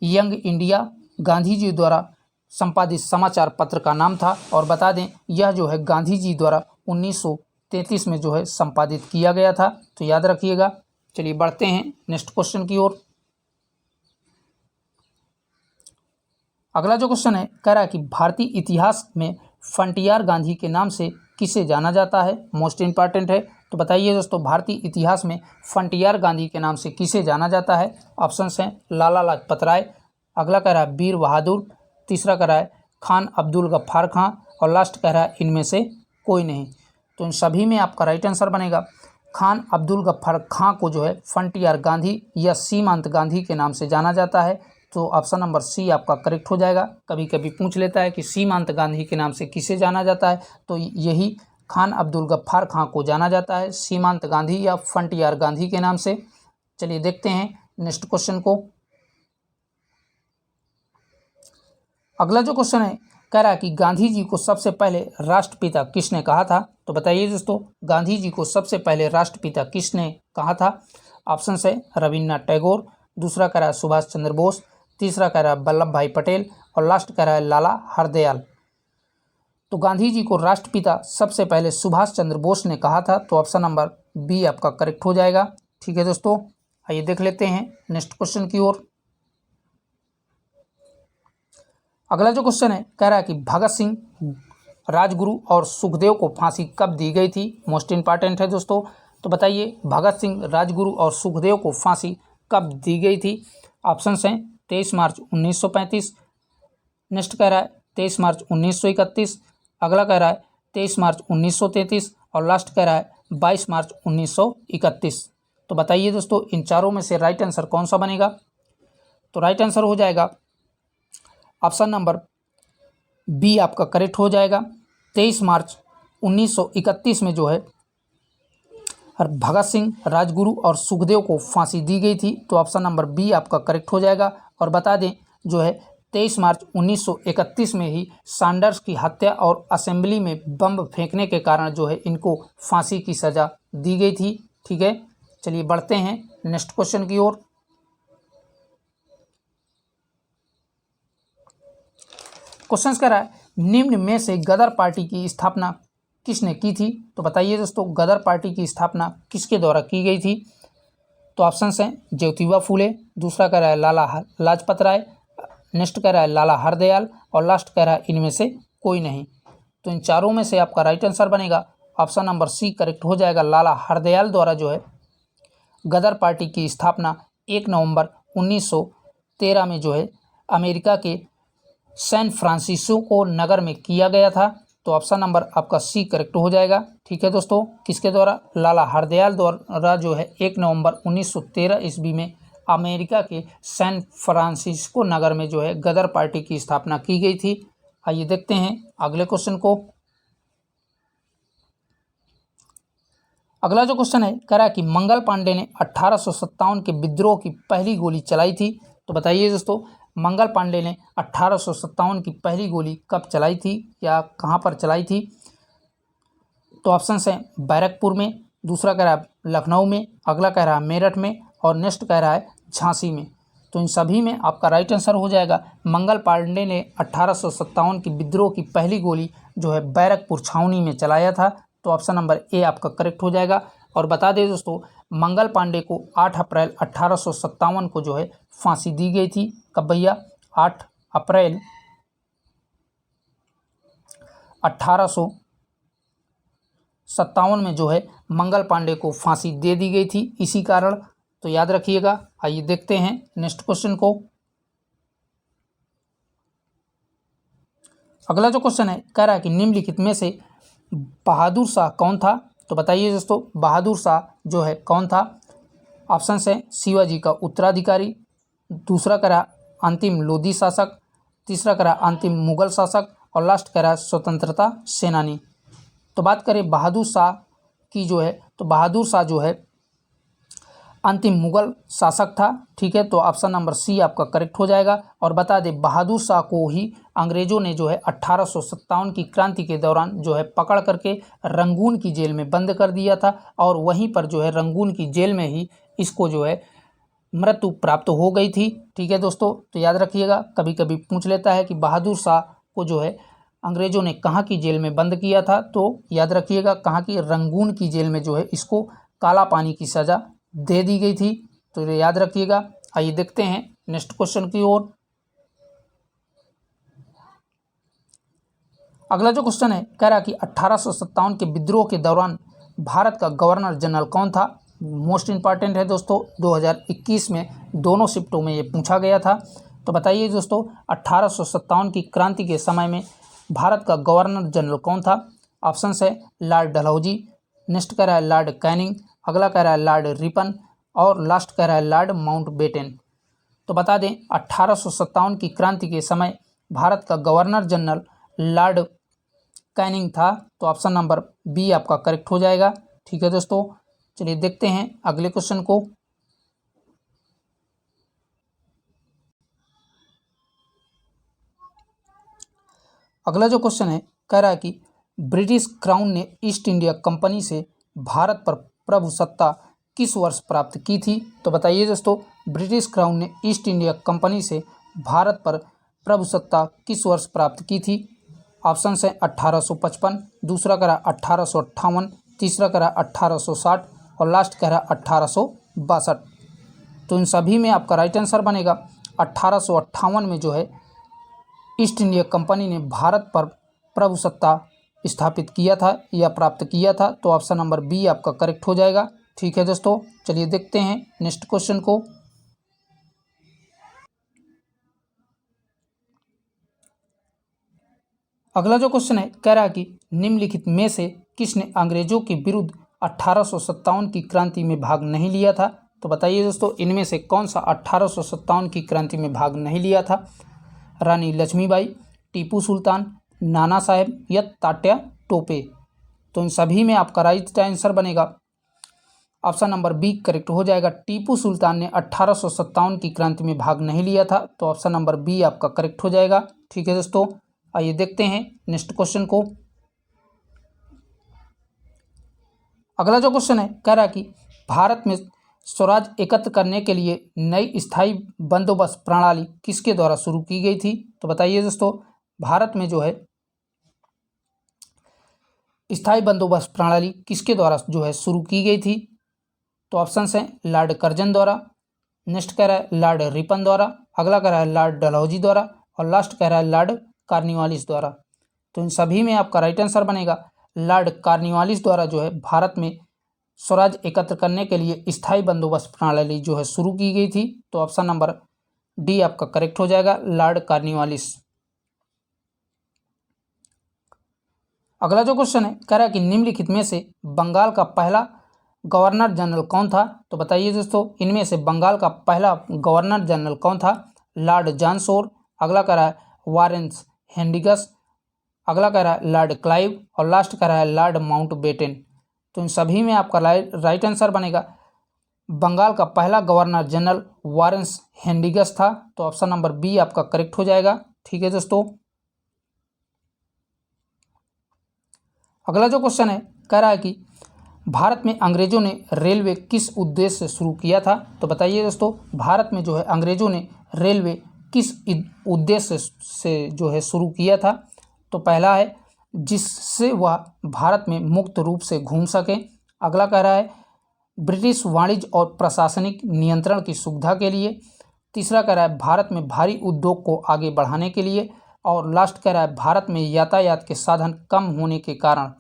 यंग इंडिया गांधी जी द्वारा संपादित समाचार पत्र का नाम था। और बता दें यह जो है गांधी जी द्वारा 1933 में जो है संपादित किया गया था। तो याद रखिएगा। चलिए बढ़ते हैं नेक्स्ट क्वेश्चन की ओर। अगला जो क्वेश्चन है कह रहा है कि भारतीय इतिहास में फ्रंटियर गांधी के नाम से किसे जाना जाता है। मोस्ट इंपॉर्टेंट है। तो बताइए दोस्तों, भारतीय इतिहास में फ्रंटियर गांधी के नाम से किसे जाना जाता है। ऑप्शंस हैं लाला लाजपत राय, अगला कह रहा है वीर बहादुर, तीसरा कह रहा है खान अब्दुल गफ्फार खां और लास्ट कह रहा है इनमें से कोई नहीं। तो इन सभी में आपका राइट आंसर बनेगा खान अब्दुल गफ्फार खां को जो है फ्रंटियर गांधी या सीमांत गांधी के नाम से जाना जाता है। तो ऑप्शन नंबर सी आपका करेक्ट हो जाएगा। कभी कभी पूछ लेता है कि सीमांत गांधी के नाम से किसे जाना जाता है, तो यही खान अब्दुल गफ्फार खां को जाना जाता है सीमांत गांधी या फ्रंटियर गांधी के नाम से। चलिए देखते हैं नेक्स्ट क्वेश्चन को। अगला जो क्वेश्चन है कह रहा है कि गांधी जी को सबसे पहले राष्ट्रपिता किसने कहा था। तो बताइए दोस्तों, गांधी जी को सबसे पहले राष्ट्रपिता किसने कहा था। ऑप्शन है रविन्द्रनाथ टैगोर, दूसरा कह रहा है सुभाष चंद्र बोस, तीसरा कह रहा है वल्लभ भाई पटेल और लास्ट कह रहा है लाला हरदयाल। तो गांधी जी को राष्ट्रपिता सबसे पहले सुभाष चंद्र बोस ने कहा था। तो ऑप्शन नंबर बी आपका करेक्ट हो जाएगा। ठीक है दोस्तों, आइए देख लेते हैं नेक्स्ट क्वेश्चन की ओर। अगला जो क्वेश्चन है कह रहा है कि भगत सिंह, राजगुरु और सुखदेव को फांसी कब दी गई थी। मोस्ट इंपॉर्टेंट है दोस्तों। तो बताइए भगत सिंह, राजगुरु और सुखदेव को फांसी कब दी गई थी। ऑप्शंस हैं 23 मार्च 1935, नेक्स्ट कह रहा है 23 मार्च 1931, अगला कह रहा है 23 मार्च 1933 और लास्ट कह रहा है 22 मार्च 1931। तो बताइए दोस्तों, इन चारों में से राइट आंसर कौन सा बनेगा। तो राइट आंसर हो जाएगा ऑप्शन नंबर बी आपका करेक्ट हो जाएगा। 23 मार्च 1931 में जो है भगत सिंह, राजगुरु और सुखदेव को फांसी दी गई थी। तो ऑप्शन नंबर बी आपका करेक्ट हो जाएगा। और बता दें जो है 23 मार्च 1931 में ही सैंडर्स की हत्या और असेंबली में बम फेंकने के कारण जो है इनको फांसी की सज़ा दी गई थी। ठीक है, चलिए बढ़ते हैं नेक्स्ट क्वेश्चन की ओर। क्वेश्चन कह रहा है निम्न में से गदर पार्टी की स्थापना किसने की थी? तो बताइए दोस्तों, गदर पार्टी की स्थापना किसके द्वारा की गई थी? तो ऑप्शंस हैं ज्योतिबा फूले, दूसरा कह रहा है लाला लाजपत राय, नेक्स्ट कह रहा है लाला हरदयाल और लास्ट कह रहा है इनमें से कोई नहीं। तो इन चारों में से आपका राइट आंसर बनेगा ऑप्शन नंबर सी करेक्ट हो जाएगा। लाला हरदयाल द्वारा जो है गदर पार्टी की स्थापना 1 नवंबर 1913 में जो है अमेरिका के सैन फ्रांसिस्को नगर में किया गया था। तो ऑप्शन नंबर आपका सी करेक्ट हो जाएगा। ठीक है दोस्तों, किसके द्वारा? लाला हरदयाल द्वारा जो है 1 नवंबर 1913 ईस्वी में अमेरिका के सैन फ्रांसिस्को नगर में जो है गदर पार्टी की स्थापना की गई थी। आइए देखते हैं अगले क्वेश्चन को। अगला जो क्वेश्चन है कह रहा है कि मंगल पांडे ने 1857 के विद्रोह की पहली गोली चलाई थी। तो बताइए दोस्तों, मंगल पांडे ने 1857 की पहली गोली कब चलाई थी या कहां पर चलाई थी? तो ऑप्शंस हैं बैरकपुर में, दूसरा कह रहा है लखनऊ में, अगला कह रहा है मेरठ में और नेक्स्ट कह रहा है झांसी में। तो इन सभी में आपका राइट आंसर हो जाएगा मंगल पांडे ने 1857 की विद्रोह की पहली गोली जो है बैरकपुर छावनी में चलाया था। तो ऑप्शन नंबर ए आपका करेक्ट हो जाएगा। और बता दें दोस्तों, मंगल पांडे को 8 अप्रैल 1857 को जो है फांसी दी गई थी। कब भैया? 8 अप्रैल 1857 में जो है मंगल पांडे को फांसी दे दी गई थी इसी कारण। तो याद रखिएगा। आइए देखते हैं नेक्स्ट क्वेश्चन को। अगला जो क्वेश्चन है कह रहा है कि निम्नलिखित में से बहादुर शाह कौन था? तो बताइए दोस्तों, बहादुर शाह जो है कौन था? ऑप्शंस हैं शिवाजी का उत्तराधिकारी, दूसरा कह रहा अंतिम लोधी शासक, तीसरा कह रहा अंतिम मुगल शासक और लास्ट कह रहा स्वतंत्रता सेनानी। तो बात करें बहादुर शाह की जो है, तो बहादुर शाह जो है अंतिम मुगल शासक था। ठीक है, तो ऑप्शन नंबर सी आपका करेक्ट हो जाएगा। और बता दें, बहादुर शाह को ही अंग्रेजों ने जो है 1857 की क्रांति के दौरान जो है पकड़ करके रंगून की जेल में बंद कर दिया था और वहीं पर जो है रंगून की जेल में ही इसको जो है मृत्यु प्राप्त हो गई थी। ठीक है दोस्तों, तो याद रखिएगा, कभी कभी पूछ लेता है कि बहादुर शाह को जो है अंग्रेजों ने कहाँ की जेल में बंद किया था। तो याद रखिएगा, कहाँ की? रंगून की जेल में जो है इसको काला पानी की सज़ा दे दी गई थी। तो ये याद रखिएगा। आइए देखते हैं नेक्स्ट क्वेश्चन की ओर। अगला जो क्वेश्चन है कह रहा कि 1857 के विद्रोह के दौरान भारत का गवर्नर जनरल कौन था? मोस्ट इंपॉर्टेंट है दोस्तों, 2021 में दोनों शिफ्टों में ये पूछा गया था। तो बताइए दोस्तों, 1857 की क्रांति के समय में भारत का गवर्नर जनरल कौन था? ऑप्शंस है लॉर्ड डलहौजी, नेक्स्ट कह रहा है लॉर्ड कैनिंग, अगला कह रहा है लॉर्ड रिपन और लास्ट कह रहा है लॉर्ड माउंटबेटन। तो बता दें, 1857 की क्रांति के समय भारत का गवर्नर जनरल लॉर्ड कैनिंग था। तो ऑप्शन नंबर बी आपका करेक्ट हो जाएगा। ठीक है दोस्तों, चलिए देखते हैं अगले क्वेश्चन को। अगला जो क्वेश्चन है कह रहा है कि ब्रिटिश क्राउन ने ईस्ट इंडिया कंपनी से भारत पर प्रभुसत्ता किस वर्ष प्राप्त की थी? तो बताइए दोस्तों, ब्रिटिश क्राउन ने ईस्ट इंडिया कंपनी से भारत पर प्रभुसत्ता किस वर्ष प्राप्त की थी? ऑप्शन है 1855, दूसरा कह रहा 1858, तीसरा कह रहा 1860 और लास्ट कह रहा 1862। तो इन सभी में आपका राइट आंसर बनेगा 1858 में जो है ईस्ट इंडिया कंपनी ने भारत पर प्रभुसत्ता स्थापित किया था या प्राप्त किया था। तो ऑप्शन नंबर बी आपका करेक्ट हो जाएगा। ठीक है दोस्तों, चलिए देखते हैं नेक्स्ट क्वेश्चन को। अगला जो क्वेश्चन है कह रहा है कि निम्नलिखित में से किसने अंग्रेजों के विरुद्ध 1857 की क्रांति में भाग नहीं लिया था? तो बताइए दोस्तों, इनमें से कौन सा 1857 की क्रांति में भाग नहीं लिया था? रानी लक्ष्मीबाई, टीपू सुल्तान, नाना साहेब या तात्या टोपे। तो इन सभी में आपका राइट आंसर बनेगा ऑप्शन नंबर बी करेक्ट हो जाएगा। टीपू सुल्तान ने 1857 की क्रांति में भाग नहीं लिया था। तो ऑप्शन नंबर बी आपका करेक्ट हो जाएगा। ठीक है दोस्तों, आइए देखते हैं नेक्स्ट क्वेश्चन को। अगला जो क्वेश्चन है कह रहा है कि भारत में स्वराज एकत्र करने के लिए नई स्थायी बंदोबस्त प्रणाली किसके द्वारा शुरू की गई थी? तो बताइए दोस्तों, भारत में जो है स्थायी बंदोबस्त प्रणाली किसके द्वारा जो है शुरू की गई थी? तो ऑप्शन हैं लॉर्ड कर्जन द्वारा, नेक्स्ट कह रहा है लॉर्ड रिपन द्वारा, अगला कह रहा है लॉर्ड डलहौजी द्वारा और लास्ट कह रहा है लॉर्ड कॉर्नवालिस द्वारा। तो इन सभी में आपका राइट आंसर बनेगा लॉर्ड कॉर्नवालिस द्वारा जो है भारत में स्वराज एकत्र करने के लिए स्थायी बंदोबस्त प्रणाली जो है शुरू की गई थी। तो ऑप्शन नंबर डी आपका करेक्ट हो जाएगा, लॉर्ड कॉर्नवालिस। अगला जो क्वेश्चन है कह रहा है कि निम्नलिखित में से बंगाल का पहला गवर्नर जनरल कौन था? तो बताइए दोस्तों, इनमें से बंगाल का पहला गवर्नर जनरल कौन था? लॉर्ड जॉन शोर, अगला कह रहा है वारेन हेस्टिंग्स, अगला कह रहा है लॉर्ड क्लाइव और लास्ट कह रहा है लॉर्ड माउंटबेटन। तो इन सभी में आपका राइट आंसर बनेगा बंगाल का पहला गवर्नर जनरल वारेन हेस्टिंग्स था। तो ऑप्शन नंबर बी आपका करेक्ट हो जाएगा। ठीक है दोस्तों, अगला जो क्वेश्चन है कह रहा है कि भारत में अंग्रेजों ने रेलवे किस उद्देश्य से शुरू किया था? तो बताइए दोस्तों, भारत में जो है अंग्रेजों ने रेलवे किस उद्देश्य से जो है शुरू किया था? तो पहला है जिससे वह भारत में मुक्त रूप से घूम सके, अगला कह रहा है ब्रिटिश वाणिज्य और प्रशासनिक नियंत्रण की सुविधा के लिए, तीसरा कह रहा है भारत में भारी उद्योग को आगे बढ़ाने के लिए और लास्ट कह रहा है भारत में यातायात के साधन कम होने के कारण।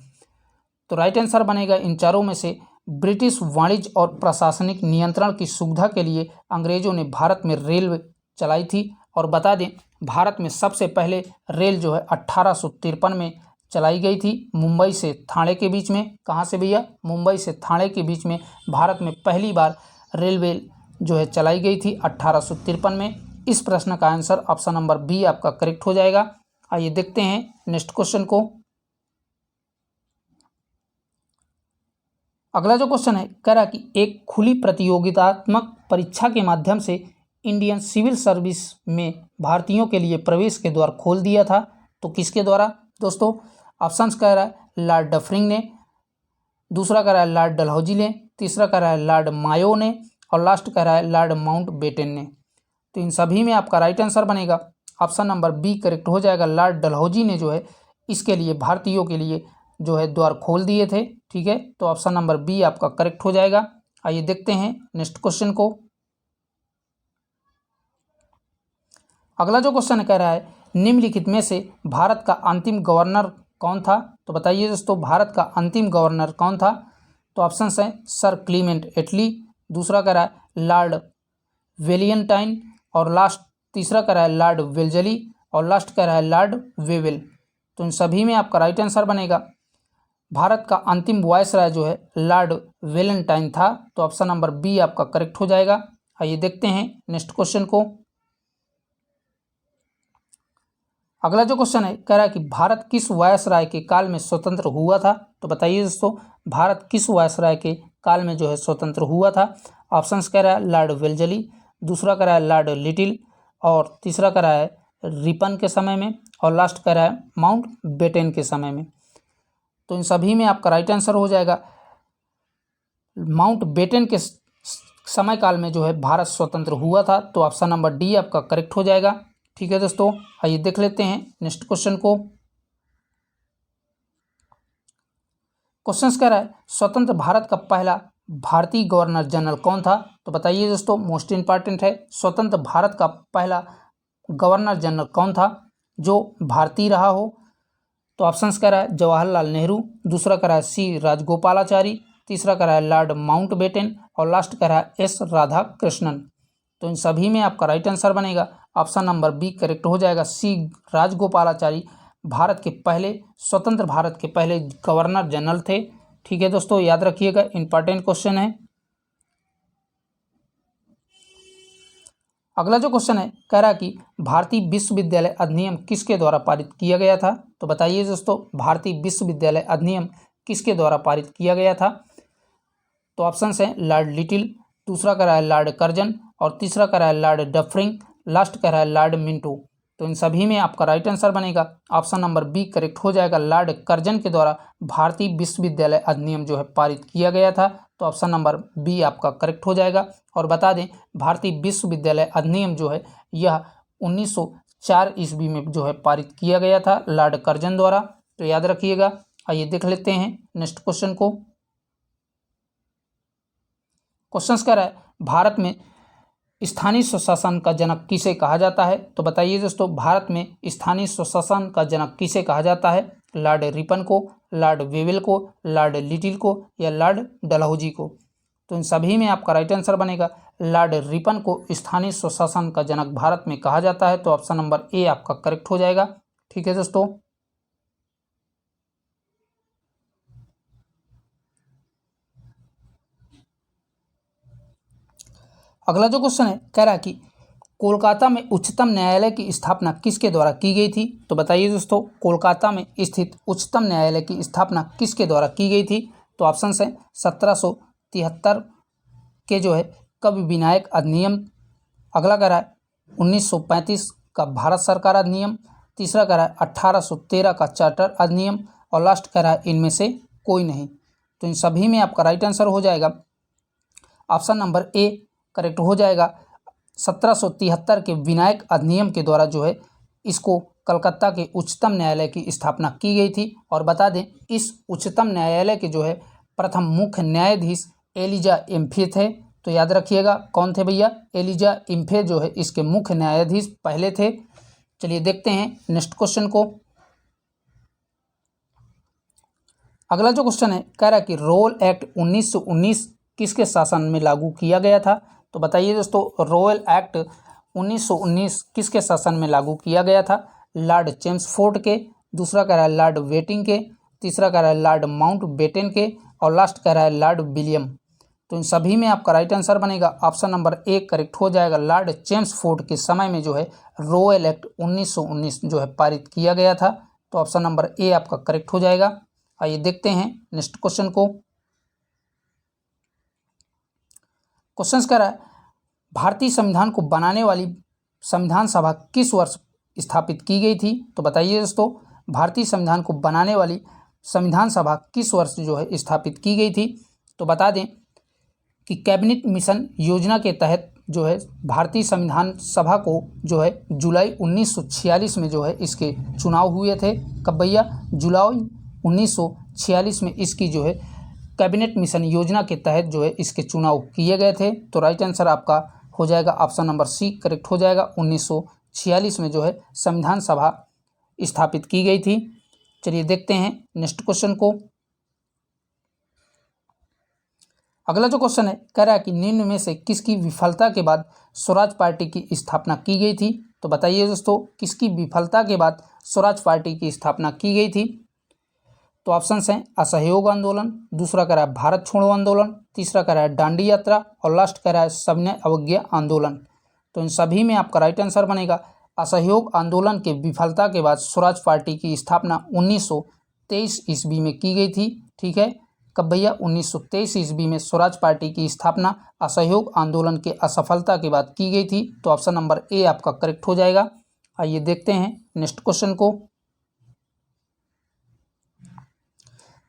तो राइट आंसर बनेगा इन चारों में से ब्रिटिश वाणिज्य और प्रशासनिक नियंत्रण की सुविधा के लिए अंग्रेजों ने भारत में रेल चलाई थी। और बता दें भारत में सबसे पहले रेल जो है 1853 में चलाई गई थी मुंबई से ठाणे के बीच में। कहाँ से भैया? मुंबई से ठाणे के बीच में भारत में पहली बार रेलवे जो है चलाई गई थी 1853 में। इस प्रश्न का आंसर ऑप्शन नंबर बी आपका करेक्ट हो जाएगा। आइए देखते हैं नेक्स्ट क्वेश्चन को। अगला जो क्वेश्चन है कह रहा कि एक खुली प्रतियोगितात्मक परीक्षा के माध्यम से इंडियन सिविल सर्विस में भारतीयों के लिए प्रवेश के द्वार खोल दिया था। तो किसके द्वारा दोस्तों? ऑप्शंस कह रहा है लॉर्ड डफरिन ने, दूसरा कह रहा है लॉर्ड डलहौजी ने, तीसरा कह रहा है लॉर्ड मायो ने और लास्ट कह रहा है लॉर्ड माउंटबेटन ने। तो इन सभी में आपका राइट आंसर बनेगा ऑप्शन नंबर बी करेक्ट हो जाएगा। लॉर्ड डलहौजी ने जो है इसके लिए भारतीयों के लिए जो है द्वार खोल दिए थे। ठीक है, तो ऑप्शन नंबर बी आपका करेक्ट हो जाएगा। आइए देखते हैं नेक्स्ट क्वेश्चन को। अगला जो क्वेश्चन कह रहा है निम्नलिखित में से भारत का अंतिम गवर्नर कौन था? तो बताइए दोस्तों, भारत का अंतिम गवर्नर कौन था? तो ऑप्शंस हैं सर क्लीमेंट एटली, दूसरा कह रहा है लॉर्ड वेलियंटाइन और लास्ट तीसरा कह रहा है लॉर्ड वेल्जली और लास्ट कह रहा है लॉर्ड वेवेल। तो इन सभी में आपका राइट आंसर बनेगा भारत का अंतिम वायसराय जो है लॉर्ड वेलेंटाइन था। तो ऑप्शन नंबर बी आपका करेक्ट हो जाएगा। आइए देखते हैं नेक्स्ट क्वेश्चन को। अगला जो क्वेश्चन है कह रहा है कि भारत किस वायसराय के काल में स्वतंत्र हुआ था? तो बताइए दोस्तों, भारत किस वायसराय के काल में जो है स्वतंत्र हुआ था? ऑप्शंस कह रहा है लॉर्ड वेल्जली, दूसरा कह रहा है लॉर्ड लिटिल और तीसरा कह रहा है रिपन के समय में और लास्ट कह रहा है माउंटबेटन के समय में। तो इन सभी में आपका राइट आंसर हो जाएगा माउंटबेटन के समय काल में जो है भारत स्वतंत्र हुआ था। तो ऑप्शन नंबर डी आपका करेक्ट हो जाएगा। ठीक है दोस्तों, आइए देख लेते हैं नेक्स्ट क्वेश्चन को। क्वेश्चन कह रहा है स्वतंत्र भारत का पहला भारतीय गवर्नर जनरल कौन था? तो बताइए दोस्तों, मोस्ट इंपॉर्टेंट है, स्वतंत्र भारत का पहला गवर्नर जनरल कौन था जो भारतीय रहा हो? तो ऑप्शंस कह रहा है जवाहरलाल नेहरू, दूसरा कह रहा है सी राजगोपालाचारी, तीसरा कह रहा है लॉर्ड माउंटबेटन और लास्ट कह रहा है एस राधाकृष्णन। तो इन सभी में आपका राइट आंसर बनेगा ऑप्शन नंबर बी करेक्ट हो जाएगा, सी राजगोपालाचारी भारत के पहले स्वतंत्र भारत के पहले गवर्नर जनरल थे। ठीक है दोस्तों, याद रखिएगा, इंपॉर्टेंट क्वेश्चन है। अगला जो क्वेश्चन है कह रहा है कि भारतीय विश्वविद्यालय अधिनियम किसके द्वारा पारित किया गया था? तो बताइए दोस्तों, भारतीय विश्वविद्यालय अधिनियम किसके द्वारा पारित किया गया था? तो ऑप्शंस हैं लॉर्ड लिटिल, दूसरा कह रहा है लॉर्ड कर्जन और तीसरा कह रहा है लॉर्ड डफरिन, लास्ट कह रहा है लॉर्ड मिंटो। तो इन सभी में आपका राइट आंसर बनेगा ऑप्शन नंबर बी करेक्ट हो जाएगा, लॉर्ड कर्जन के द्वारा भारतीय विश्वविद्यालय अधिनियम जो है पारित किया गया था। तो ऑप्शन नंबर बी आपका करेक्ट हो जाएगा। और बता दें भारतीय विश्वविद्यालय अधिनियम जो है यह 1904 ईस्वी में जो है पारित किया गया था लॉर्ड कर्जन द्वारा। तो याद रखिएगा। आइए देख लेते हैं नेक्स्ट क्वेश्चन को। क्वेश्चन कह रहा है भारत में स्थानीय स्वशासन का जनक किसे कहा जाता है। तो बताइए दोस्तों, भारत में स्थानीय स्वशासन का जनक किसे कहा जाता है। लॉर्ड रिपन को, लॉर्ड वेवेल को, लॉर्ड लिटिल को या लॉर्ड डलहौजी को। तो इन सभी में आपका राइट आंसर बनेगा लॉर्ड रिपन को स्थानीय स्वशासन का जनक भारत में कहा जाता है। तो ऑप्शन नंबर ए आपका करेक्ट हो जाएगा। ठीक है दोस्तों, अगला जो क्वेश्चन है कह रहा है कि कोलकाता में उच्चतम न्यायालय की स्थापना किसके द्वारा की गई थी। तो बताइए दोस्तों, कोलकाता में स्थित उच्चतम न्यायालय की स्थापना किसके द्वारा की गई थी। तो ऑप्शन है 1773 के जो है कवि विनायक अधिनियम, अगला कह रहा है 1935 का भारत सरकार अधिनियम, तीसरा कह रहा है 1813 का चार्टर अधिनियम और लास्ट कह रहा है इनमें से कोई नहीं। तो इन सभी में आपका राइट आंसर हो जाएगा ऑप्शन नंबर ए करेक्ट हो जाएगा। 1773 के विनायक अधिनियम के द्वारा जो है इसको कलकत्ता के उच्चतम न्यायालय की स्थापना की गई थी। और बता दें, इस उच्चतम न्यायालय के जो है प्रथम मुख्य न्यायाधीश एलिजा इम्फे थे। तो याद रखिएगा कौन थे भैया, एलिजा इम्फे जो है इसके मुख्य न्यायाधीश पहले थे। चलिए देखते हैं नेक्स्ट क्वेश्चन को। अगला जो क्वेश्चन है कह रहा है कि रोल एक्ट 1919 किसके शासन में लागू किया गया था। तो बताइए दोस्तों, रॉयल एक्ट 1919 किसके शासन में लागू किया गया था। लॉर्ड चेम्सफोर्ड के, दूसरा कह रहा है लॉर्ड वेटिंग के, तीसरा कह रहा है लॉर्ड माउंट बेटन के और लास्ट कह रहा है लॉर्ड विलियम। तो इन सभी में आपका राइट आंसर बनेगा ऑप्शन नंबर ए करेक्ट हो जाएगा। लॉर्ड चेम्सफोर्ड के समय में जो है रॉयल एक्ट 1919 जो है पारित किया गया था। तो ऑप्शन नंबर ए आपका करेक्ट हो जाएगा। आइए देखते हैं नेक्स्ट क्वेश्चन को। क्वेश्चन कह रहा है भारतीय संविधान को बनाने वाली संविधान सभा किस वर्ष स्थापित की गई थी। तो बताइए दोस्तों, भारतीय संविधान को बनाने वाली संविधान सभा किस वर्ष जो है स्थापित की गई थी। तो बता दें कि कैबिनेट मिशन योजना के तहत जो है भारतीय संविधान सभा को जो है जुलाई 1946 में जो है इसके चुनाव हुए थे। कब भैया, जुलाई 1946 में इसकी जो है कैबिनेट मिशन योजना के तहत जो है इसके चुनाव किए गए थे। तो राइट आंसर आपका हो जाएगा ऑप्शन नंबर सी करेक्ट हो जाएगा। 1946 में जो है संविधान सभा स्थापित की गई थी। चलिए देखते हैं नेक्स्ट क्वेश्चन को। अगला जो क्वेश्चन है कह रहा है कि निम्न में से किसकी विफलता के बाद स्वराज पार्टी की स्थापना की गई थी। तो बताइए दोस्तों, किसकी विफलता के बाद स्वराज पार्टी की स्थापना की गई थी। तो ऑप्शन हैं असहयोग आंदोलन, दूसरा कह रहा है भारत छोड़ो आंदोलन, तीसरा कह रहा है दांडी यात्रा और लास्ट कह रहा है सविनय अवज्ञा आंदोलन। तो इन सभी में आपका राइट आंसर बनेगा असहयोग आंदोलन के विफलता के बाद स्वराज पार्टी की स्थापना 1923 ईस्वी में की गई थी। ठीक है, कब भैया, 1923 ईस्वी में स्वराज पार्टी की स्थापना असहयोग आंदोलन के असफलता के बाद की गई थी। तो ऑप्शन नंबर ए आपका करेक्ट हो जाएगा। आइए देखते हैं नेक्स्ट क्वेश्चन को।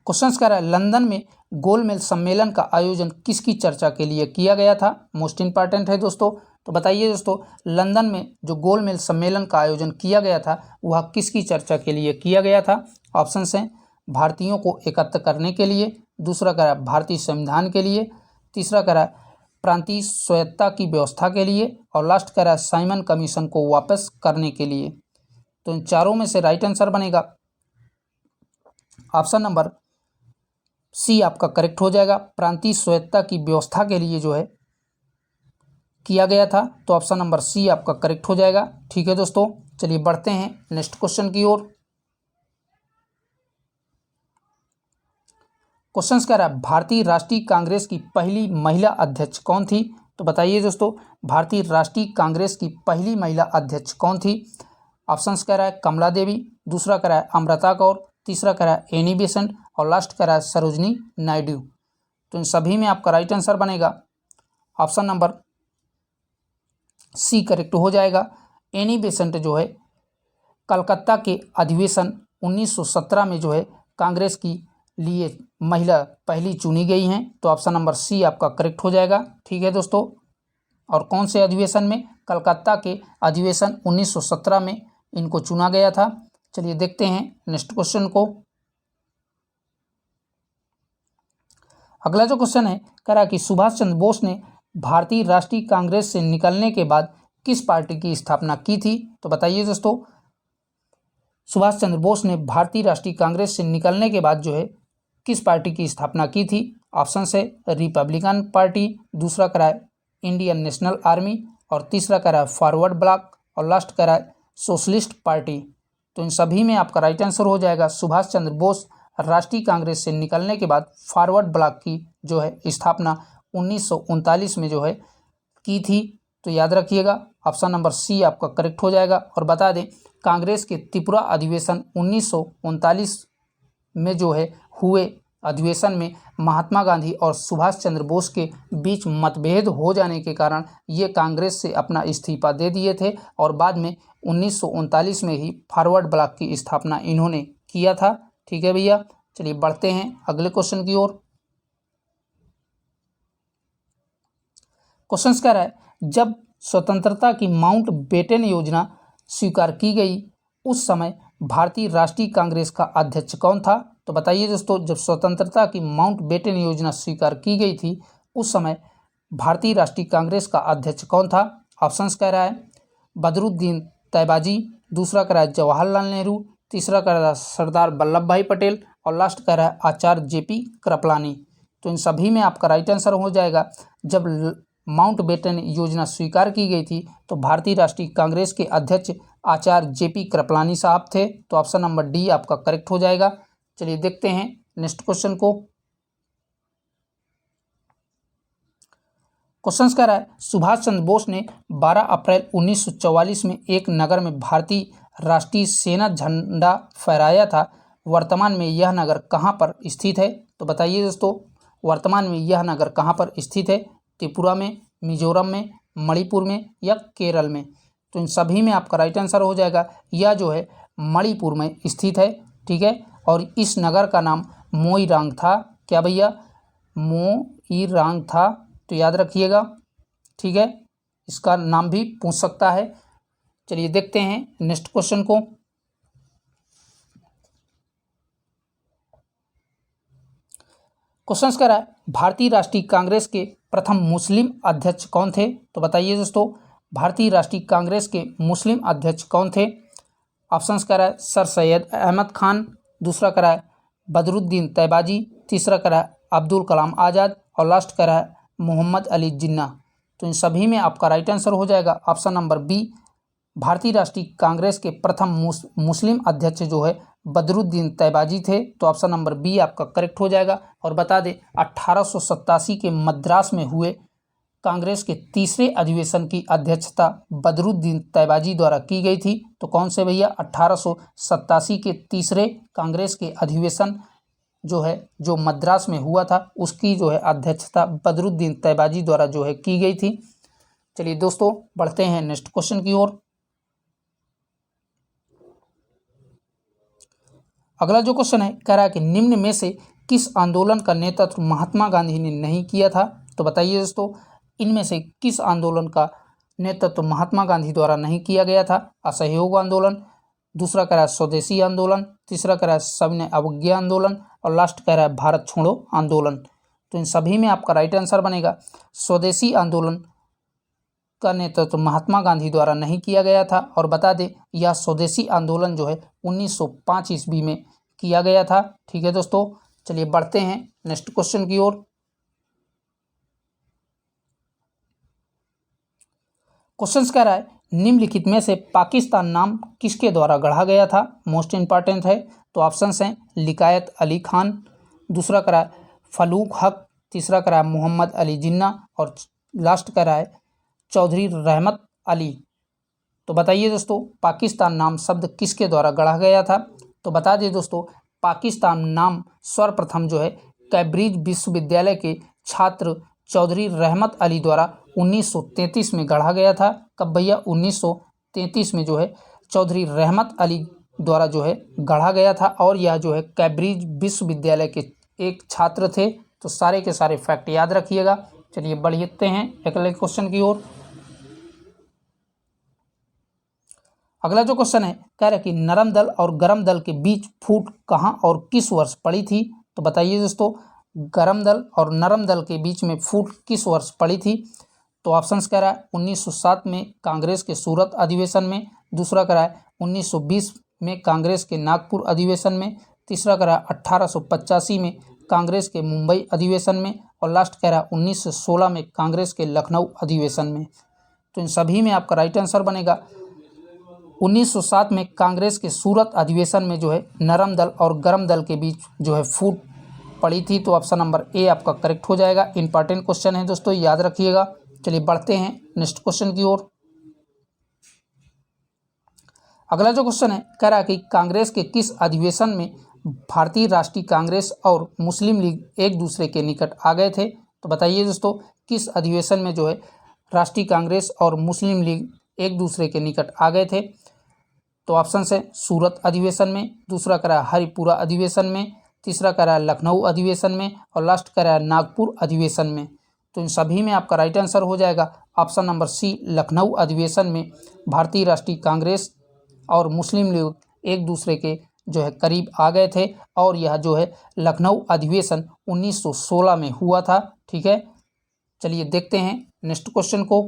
क्वेश्चन कह रहा है लंदन में गोलमेज सम्मेलन का आयोजन किसकी चर्चा के लिए किया गया था। मोस्ट इंपॉर्टेंट है दोस्तों। तो बताइए दोस्तों, लंदन में जो गोलमेज सम्मेलन का आयोजन किया गया था वह किसकी चर्चा के लिए किया गया था। ऑप्शन हैं भारतीयों को एकत्र करने के लिए, दूसरा कह रहा है भारतीय संविधान के लिए, तीसरा कह रहा है प्रांतीय स्वायत्तता की व्यवस्था के लिए और लास्ट कह रहा है साइमन कमीशन को वापस करने के लिए। तो इन चारों में से राइट आंसर बनेगा ऑप्शन नंबर सी आपका करेक्ट हो जाएगा। प्रांतीय स्वायत्तता की व्यवस्था के लिए जो है किया गया था। तो ऑप्शन नंबर सी आपका करेक्ट हो जाएगा। ठीक है दोस्तों, चलिए बढ़ते हैं नेक्स्ट क्वेश्चन की ओर। क्वेश्चन कह रहा है भारतीय राष्ट्रीय कांग्रेस की पहली महिला अध्यक्ष कौन थी। तो बताइए दोस्तों, भारतीय राष्ट्रीय कांग्रेस की पहली महिला अध्यक्ष कौन थी। ऑप्शन कह रहा है कमला देवी, दूसरा कह रहा है अमृता कौर, तीसरा कह रहा है एनी बेसेंट और लास्ट कह रहा है सरोजनी नायडू। तो इन सभी में आपका राइट आंसर बनेगा ऑप्शन नंबर सी करेक्ट हो जाएगा। एनी बेसेंट जो है कलकत्ता के अधिवेशन 1917 में जो है कांग्रेस की लिए महिला पहली चुनी गई हैं। तो ऑप्शन नंबर सी आपका करेक्ट हो जाएगा। ठीक है दोस्तों, और कौन से अधिवेशन में, कलकत्ता के अधिवेशन 1917 में इनको चुना गया था। चलिए देखते हैं नेक्स्ट क्वेश्चन को। अगला जो क्वेश्चन है कह रहा है कि सुभाष चंद्र बोस ने भारतीय राष्ट्रीय कांग्रेस से निकलने के बाद किस पार्टी की स्थापना की थी? तो बताइए दोस्तों, सुभाष चंद्र बोस ने भारतीय राष्ट्रीय कांग्रेस से निकलने के बाद जो है किस पार्टी की स्थापना की थी? ऑप्शन है रिपब्लिकन पार्टी, दूसरा करा है इंडियन नेशनल आर्मी, और तीसरा करा है फॉरवर्ड ब्लॉक, और लास्ट करा है सोशलिस्ट पार्टी। तो इन सभी में आपका राइट आंसर हो जाएगा सुभाष चंद्र बोस राष्ट्रीय कांग्रेस से निकलने के बाद फॉरवर्ड ब्लॉक की जो है स्थापना 1939 में जो है की थी। तो याद रखिएगा ऑप्शन नंबर सी आपका करेक्ट हो जाएगा। और बता दें कांग्रेस के त्रिपुरा अधिवेशन 1939 में जो है हुए अधिवेशन में महात्मा गांधी और सुभाष चंद्र बोस के बीच मतभेद हो जाने के कारण ये कांग्रेस से अपना इस्तीफा दे दिए थे और बाद में 1939 में ही फॉरवर्ड ब्लॉक की स्थापना इन्होंने किया था। ठीक है भैया, चलिए बढ़ते हैं अगले क्वेश्चन की ओर। क्वेश्चन कह रहा है जब स्वतंत्रता की माउंट बेटन योजना स्वीकार की गई उस समय भारतीय राष्ट्रीय कांग्रेस का अध्यक्ष कौन था? तो बताइए दोस्तों, जब स्वतंत्रता की माउंट बेटन योजना स्वीकार की गई थी उस समय भारतीय राष्ट्रीय कांग्रेस का अध्यक्ष कौन था? ऑप्शंस कह रहा है बदरुद्दीन तैयबाजी, दूसरा कह रहा है जवाहरलाल नेहरू, तीसरा कह रहा है सरदार वल्लभ भाई पटेल, और लास्ट कह रहा है आचार्य जेपी कृपलानी। तो इन सभी में आपका राइट आंसर हो जाएगा जब माउंट बेटन योजना स्वीकार की गई थी तो भारतीय राष्ट्रीय कांग्रेस के अध्यक्ष आचार्य जेपी कृपलानी साहब थे। तो ऑप्शन नंबर डी आपका करेक्ट हो जाएगा। चलिए देखते हैं नेक्स्ट क्वेश्चन को। क्वेश्चन कह रहा है सुभाष चंद्र बोस ने 12 अप्रैल 1944 में एक नगर में भारतीय राष्ट्रीय सेना झंडा फहराया था। वर्तमान में यह नगर कहाँ पर स्थित है? तो बताइए दोस्तों, वर्तमान में यह नगर कहाँ पर स्थित है? त्रिपुरा में, मिजोरम में, मणिपुर में या केरल में? तो इन सभी में आपका राइट आंसर हो जाएगा यह जो है मणिपुर में स्थित है। ठीक है, और इस नगर का नाम मोइरांग था। क्या भैया? मोइरांग था। तो याद रखिएगा। ठीक है, इसका नाम भी पूछ सकता है। चलिए देखते हैं नेक्स्ट क्वेश्चन को। क्वेश्चन कह रहा है भारतीय राष्ट्रीय कांग्रेस के प्रथम मुस्लिम अध्यक्ष कौन थे? तो बताइए दोस्तों, भारतीय राष्ट्रीय कांग्रेस के मुस्लिम अध्यक्ष कौन थे? ऑप्शंस कह रहा है सर सैयद अहमद खान, दूसरा कह रहा है बदरुद्दीन तैयबाजी, तीसरा कह रहा है अब्दुल कलाम आज़ाद, और लास्ट कह रहा है मोहम्मद अली जिन्ना। तो इन सभी में आपका राइट आंसर हो जाएगा ऑप्शन नंबर बी। भारतीय राष्ट्रीय कांग्रेस के प्रथम मुस्लिम अध्यक्ष जो है बदरुद्दीन तैयबाजी थे। तो ऑप्शन नंबर बी आपका करेक्ट हो जाएगा। और बता दें 1887 के मद्रास में हुए कांग्रेस के तीसरे अधिवेशन की अध्यक्षता बदरुद्दीन तैयबाजी द्वारा की गई थी। तो कौन से भैया? 1887 के तीसरे कांग्रेस के अधिवेशन जो है जो मद्रास में हुआ था उसकी जो है अध्यक्षता बदरुद्दीन तैयबाजी द्वारा जो है की गई थी। चलिए दोस्तों बढ़ते हैं नेक्स्ट क्वेश्चन की ओर। अगला जो क्वेश्चन है कह रहा है कि निम्न में से किस आंदोलन का नेतृत्व महात्मा गांधी ने नहीं किया था? तो बताइए दोस्तों, इनमें से किस आंदोलन का नेतृत्व महात्मा गांधी द्वारा नहीं किया गया था? असहयोग आंदोलन, दूसरा कह रहा है स्वदेशी आंदोलन, तीसरा कह रहा है सविनय अवज्ञा आंदोलन, और लास्ट कह रहा है भारत छोड़ो आंदोलन। तो इन सभी में आपका राइट आंसर बनेगा स्वदेशी आंदोलन का नेतृत्व महात्मा गांधी द्वारा नहीं किया गया था। और बता दें यह स्वदेशी आंदोलन जो है 1905 ईस्वी में किया गया था। ठीक है दोस्तों, चलिए बढ़ते हैं नेक्स्ट क्वेश्चन की ओर। क्वेश्चन कह रहा है निम्नलिखित में से पाकिस्तान नाम किसके द्वारा गढ़ा गया था? मोस्ट इंपॉर्टेंट है। तो ऑप्शंस हैं लिकायत अली खान, दूसरा कह रहा है फलूक हक, तीसरा कह रहा है मोहम्मद अली जिन्ना, और लास्ट कह रहा है चौधरी रहमत अली। तो बताइए दोस्तों, पाकिस्तान नाम शब्द किसके द्वारा गढ़ा गया था? तो बता दें दोस्तों, पाकिस्तान नाम सर्वप्रथम जो है कैम्ब्रिज विश्वविद्यालय के छात्र चौधरी रहमत अली द्वारा 1933 में गढ़ा गया था। कब भैया? 1933 में जो है चौधरी रहमत अली द्वारा जो है गढ़ा गया था, और यह जो है कैम्ब्रिज विश्वविद्यालय के एक छात्र थे। तो सारे के सारे फैक्ट याद रखिएगा। चलिए बढ़ते हैं अगले क्वेश्चन की ओर। अगला जो क्वेश्चन है कह रहा है कि नरम दल और गरम दल के बीच फूट कहाँ और किस वर्ष पड़ी थी? तो बताइए दोस्तों, गरम दल और नरम दल के बीच में फूट किस वर्ष पड़ी थी? तो ऑप्शंस कह रहा है 1907 में कांग्रेस के सूरत अधिवेशन में, दूसरा कह रहा है 1920 में कांग्रेस के नागपुर अधिवेशन में, तीसरा कह रहा है 1885 में कांग्रेस के मुंबई अधिवेशन में, और लास्ट कह रहा है 1916 में कांग्रेस के लखनऊ अधिवेशन में। तो इन सभी में आपका राइट आंसर बनेगा 1907 में कांग्रेस के सूरत अधिवेशन में जो है नरम दल और गरम दल के बीच जो है फूट पड़ी थी। तो ऑप्शन नंबर ए आपका करेक्ट हो जाएगा। इंपॉर्टेंट क्वेश्चन है दोस्तों, याद रखिएगा। चलिए बढ़ते हैं नेक्स्ट क्वेश्चन की ओर। अगला जो क्वेश्चन है कह रहा है कि कांग्रेस के किस अधिवेशन में भारतीय राष्ट्रीय कांग्रेस और मुस्लिम लीग एक दूसरे के निकट आ गए थे? तो बताइए दोस्तों, किस अधिवेशन में जो है राष्ट्रीय कांग्रेस और मुस्लिम लीग एक दूसरे के निकट आ गए थे? तो ऑप्शन है सूरत अधिवेशन में, दूसरा कह रहा है हरिपुरा अधिवेशन में, तीसरा कह रहा है लखनऊ अधिवेशन में, और लास्ट कह रहा है नागपुर अधिवेशन में। तो इन सभी में आपका राइट आंसर हो जाएगा ऑप्शन नंबर सी, लखनऊ अधिवेशन में भारतीय राष्ट्रीय कांग्रेस और मुस्लिम लीग एक दूसरे के जो है करीब आ गए थे, और यह जो है लखनऊ अधिवेशन 1916 में हुआ था। ठीक है, चलिए देखते हैं नेक्स्ट क्वेश्चन को।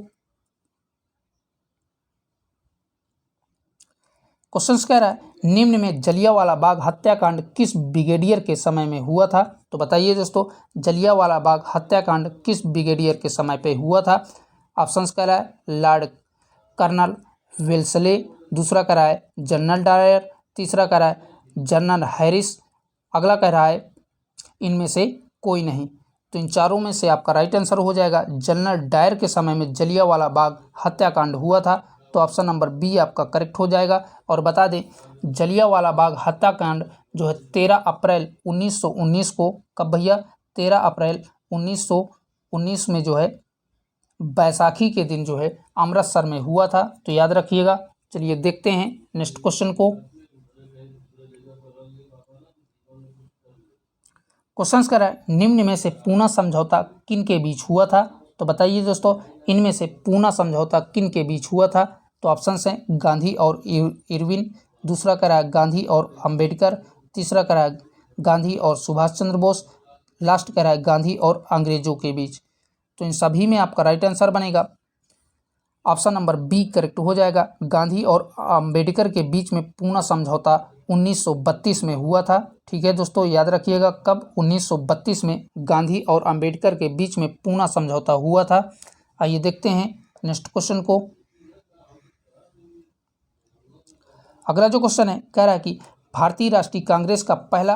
क्वेश्चन कह रहा है निम्न में जलियांवाला बाग हत्याकांड किस ब्रिगेडियर के समय में हुआ था? तो बताइए दोस्तों, जलियांवाला बाग हत्याकांड किस ब्रिगेडियर के समय पे हुआ था? ऑप्शंस कह रहा है लॉर्ड कर्नल वेल्सले, दूसरा कह रहा है जनरल डायर, तीसरा कह रहा है जनरल हैरिस, अगला कह रहा है इनमें से कोई नहीं। तो इन चारों में से आपका राइट आंसर हो जाएगा जनरल डायर के समय में जलियांवाला बाग हत्याकांड हुआ था। तो ऑप्शन नंबर बी आपका करेक्ट हो जाएगा। और बता दें, जलियांवाला बाग हत्याकांड जो है 13 अप्रैल 1919 को, कब भैया? 13 अप्रैल 1919 में जो है बैसाखी के दिन जो है अमृतसर में हुआ था। तो याद रखिएगा। चलिए देखते हैं नेक्स्ट क्वेश्चन को। क्वेश्चन कर रहा है निम्न में से पूना समझौता किन के बीच हुआ था? तो बताइए दोस्तों, इनमें से पूना समझौता किन के बीच हुआ था? तो ऑप्शन हैं गांधी और इरविन, दूसरा कह रहा है गांधी और अंबेडकर, तीसरा कह रहा है गांधी और सुभाष चंद्र बोस, लास्ट कह रहा है गांधी और अंग्रेजों के बीच। तो इन सभी में आपका राइट आंसर बनेगा ऑप्शन नंबर बी करेक्ट हो जाएगा। गांधी और अंबेडकर के बीच में पूना समझौता 1932 में हुआ था। ठीक है दोस्तों, याद रखिएगा कब? 1932 में गांधी और अंबेडकर के बीच में पूना समझौता हुआ था। आइए देखते हैं नेक्स्ट क्वेश्चन को। अगला जो क्वेश्चन है कह रहा है कि भारतीय राष्ट्रीय कांग्रेस का पहला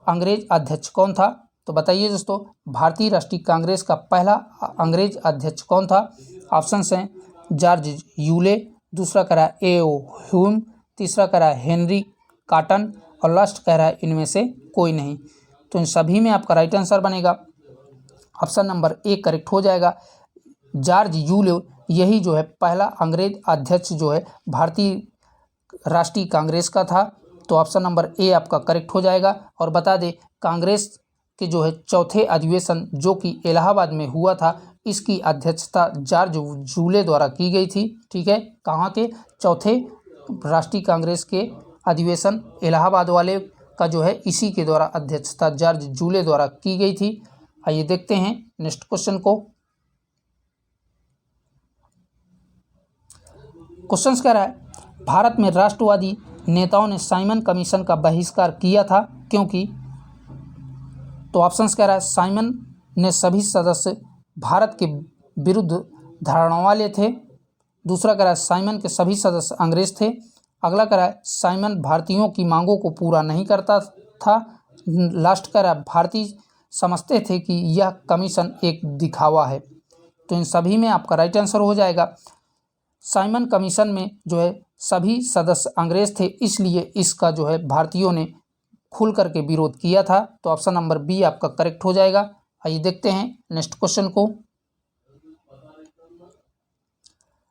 अंग्रेज अध्यक्ष कौन था? तो बताइए दोस्तों, भारतीय राष्ट्रीय कांग्रेस का पहला अंग्रेज अध्यक्ष कौन था? ऑप्शंस हैं जॉर्ज यूले, दूसरा कह रहा है ए.ओ. ह्यूम, तीसरा कह रहा है हेनरी कॉटन, और लास्ट कह रहा है इनमें से कोई नहीं। तो इन सभी में आपका राइट आंसर बनेगा ऑप्शन नंबर ए करेक्ट हो जाएगा। जॉर्ज यूले यही जो है पहला अंग्रेज अध्यक्ष जो है भारतीय राष्ट्रीय कांग्रेस का था। तो ऑप्शन नंबर ए आपका करेक्ट हो जाएगा। और बता दें, कांग्रेस के जो है चौथे अधिवेशन जो कि इलाहाबाद में हुआ था, इसकी अध्यक्षता जॉर्ज यूले द्वारा की गई थी। ठीक है, कहाँ के? चौथे राष्ट्रीय कांग्रेस के अधिवेशन इलाहाबाद वाले का जो है इसी के द्वारा अध्यक्षता जॉर्ज यूले द्वारा की गई थी। आइए देखते हैं नेक्स्ट क्वेश्चन को। क्वेश्चन कह रहा है भारत में राष्ट्रवादी नेताओं ने साइमन कमीशन का बहिष्कार किया था क्योंकि? तो ऑप्शंस कह रहा है साइमन ने सभी सदस्य भारत के विरुद्ध धारणा वाले थे, दूसरा कह रहा है साइमन के सभी सदस्य अंग्रेज थे, अगला कह रहा है साइमन भारतीयों की मांगों को पूरा नहीं करता था, लास्ट कह रहा है भारतीय समझते थे कि यह कमीशन एक दिखावा है। तो इन सभी में आपका राइट आंसर हो जाएगा साइमन कमीशन में जो है सभी सदस्य अंग्रेज थे, इसलिए इसका जो है भारतीयों ने खुल करके विरोध किया था। तो ऑप्शन नंबर बी आपका करेक्ट हो जाएगा। आइए देखते हैं नेक्स्ट क्वेश्चन को।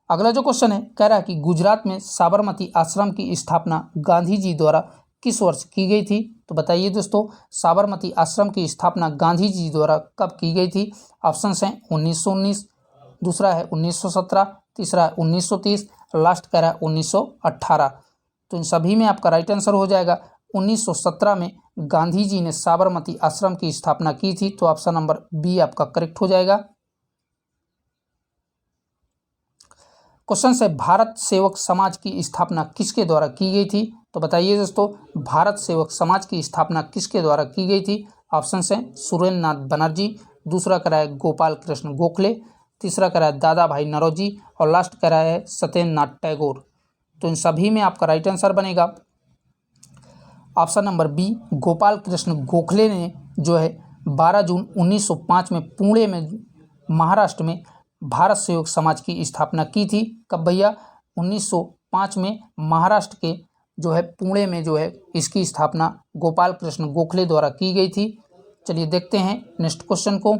अगला जो क्वेश्चन है कह रहा है कि गुजरात में साबरमती आश्रम की स्थापना गांधी जी द्वारा किस वर्ष की गई थी? तो बताइए दोस्तों, साबरमती आश्रम की स्थापना गांधी जी द्वारा कब की गई थी? ऑप्शन हैं 1919, दूसरा है 1917, तीसरा है 1930, लास्ट कह रहा है 1918। तो इन सभी में आपका राइट आंसर हो जाएगा 1917 में गांधी जी ने साबरमती आश्रम की स्थापना की थी। तो ऑप्शन नंबर बी आपका करेक्ट हो जाएगा। क्वेश्चन से भारत सेवक समाज की स्थापना किसके द्वारा की गई थी? तो बताइए दोस्तों, भारत सेवक समाज की स्थापना किसके द्वारा की गई थी? ऑप्शन है सुरेंद्र नाथ बनर्जी, दूसरा करा है गोपाल कृष्ण गोखले, तीसरा करा है दादा भाई नौरोजी और लास्ट करा है सत्येंद्र नाथ टैगोर। तो इन सभी में आपका राइट आंसर बनेगा option number B, Gopal Krishna Gokhale ने जो है 12 जून 1905 में पुणे में महाराष्ट्र में भारत सेवक समाज की स्थापना की थी। कब भैया? 1905 में महाराष्ट्र के जो है पुणे में जो है इसकी स्थापना गोपाल कृष्ण गोखले द्वारा की गई थी। चलिए देखते हैं नेक्स्ट क्वेश्चन को।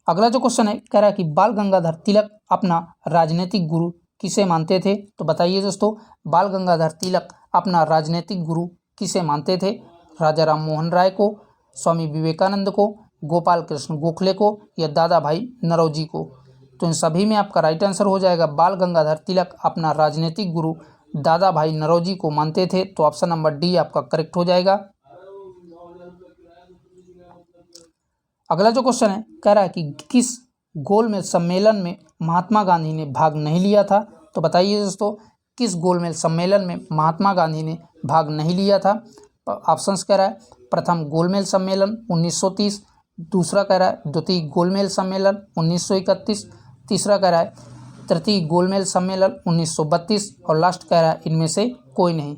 अगला जो क्वेश्चन है कह रहा है कि बाल गंगाधर तिलक अपना राजनीतिक गुरु किसे मानते थे? तो बताइए दोस्तों, बाल गंगाधर तिलक अपना राजनीतिक गुरु किसे मानते थे? राजा राम मोहन राय को, स्वामी विवेकानंद को, गोपाल कृष्ण गोखले को या दादा भाई नौरोजी को? तो इन सभी में आपका राइट आंसर हो जाएगा बाल गंगाधर तिलक अपना राजनीतिक गुरु दादा भाई नौरोजी को मानते थे। तो ऑप्शन नंबर डी आपका करेक्ट हो जाएगा। अगला जो क्वेश्चन है कह रहा है कि किस गोलमेज सम्मेलन में महात्मा गांधी ने भाग नहीं लिया था? तो बताइए दोस्तों, किस गोलमेज सम्मेलन में महात्मा गांधी ने भाग नहीं लिया था? ऑप्शंस कह रहा है प्रथम गोलमेज सम्मेलन 1930, दूसरा कह रहा है द्वितीय गोलमेज सम्मेलन 1931, तीसरा कह रहा है तृतीय गोलमेज सम्मेलन 1932 और लास्ट कह रहा है इनमें से कोई नहीं।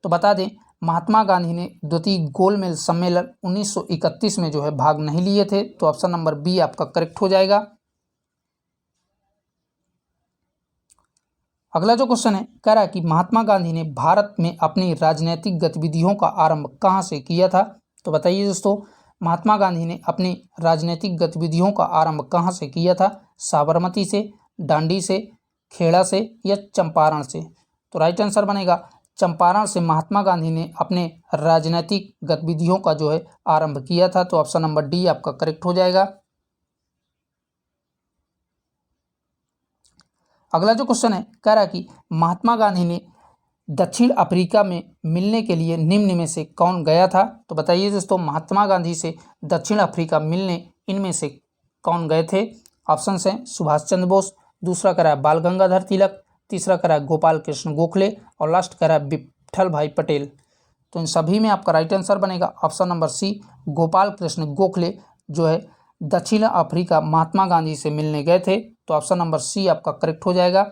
तो बता दें, महात्मा गांधी ने द्वितीय गोलमेज सम्मेलन 1931 में जो है भाग नहीं लिए थे। तो ऑप्शन नंबर बी आपका करेक्ट हो जाएगा। अगला जो क्वेश्चन है कह रहा है कि महात्मा गांधी ने भारत में अपनी राजनीतिक गतिविधियों का आरंभ कहां से किया था? तो बताइए दोस्तों, महात्मा गांधी ने अपनी राजनीतिक गतिविधियों का आरंभ कहां से किया था? साबरमती से, डांडी से, खेड़ा से या चंपारण से? तो राइट आंसर बनेगा चंपारण से महात्मा गांधी ने अपने राजनीतिक गतिविधियों का जो है आरंभ किया था। तो ऑप्शन नंबर डी आपका करेक्ट हो जाएगा। अगला जो क्वेश्चन है कह रहा है कि महात्मा गांधी ने दक्षिण अफ्रीका में मिलने के लिए निम्न में से कौन गया था? तो बताइए दोस्तों, महात्मा गांधी से दक्षिण अफ्रीका मिलने इनमें से कौन गए थे? ऑप्शन हैं सुभाष चंद्र बोस, दूसरा कह रहा है बाल गंगाधर तिलक, तीसरा कह रहा है गोपाल कृष्ण गोखले और लास्ट कह रहा है विट्ठल भाई पटेल। तो इन सभी में आपका राइट आंसर बनेगा option number C, Gopal Krishna Gokhale जो है दक्षिण अफ्रीका महात्मा गांधी से मिलने गए थे। तो ऑप्शन नंबर सी आपका करेक्ट हो जाएगा।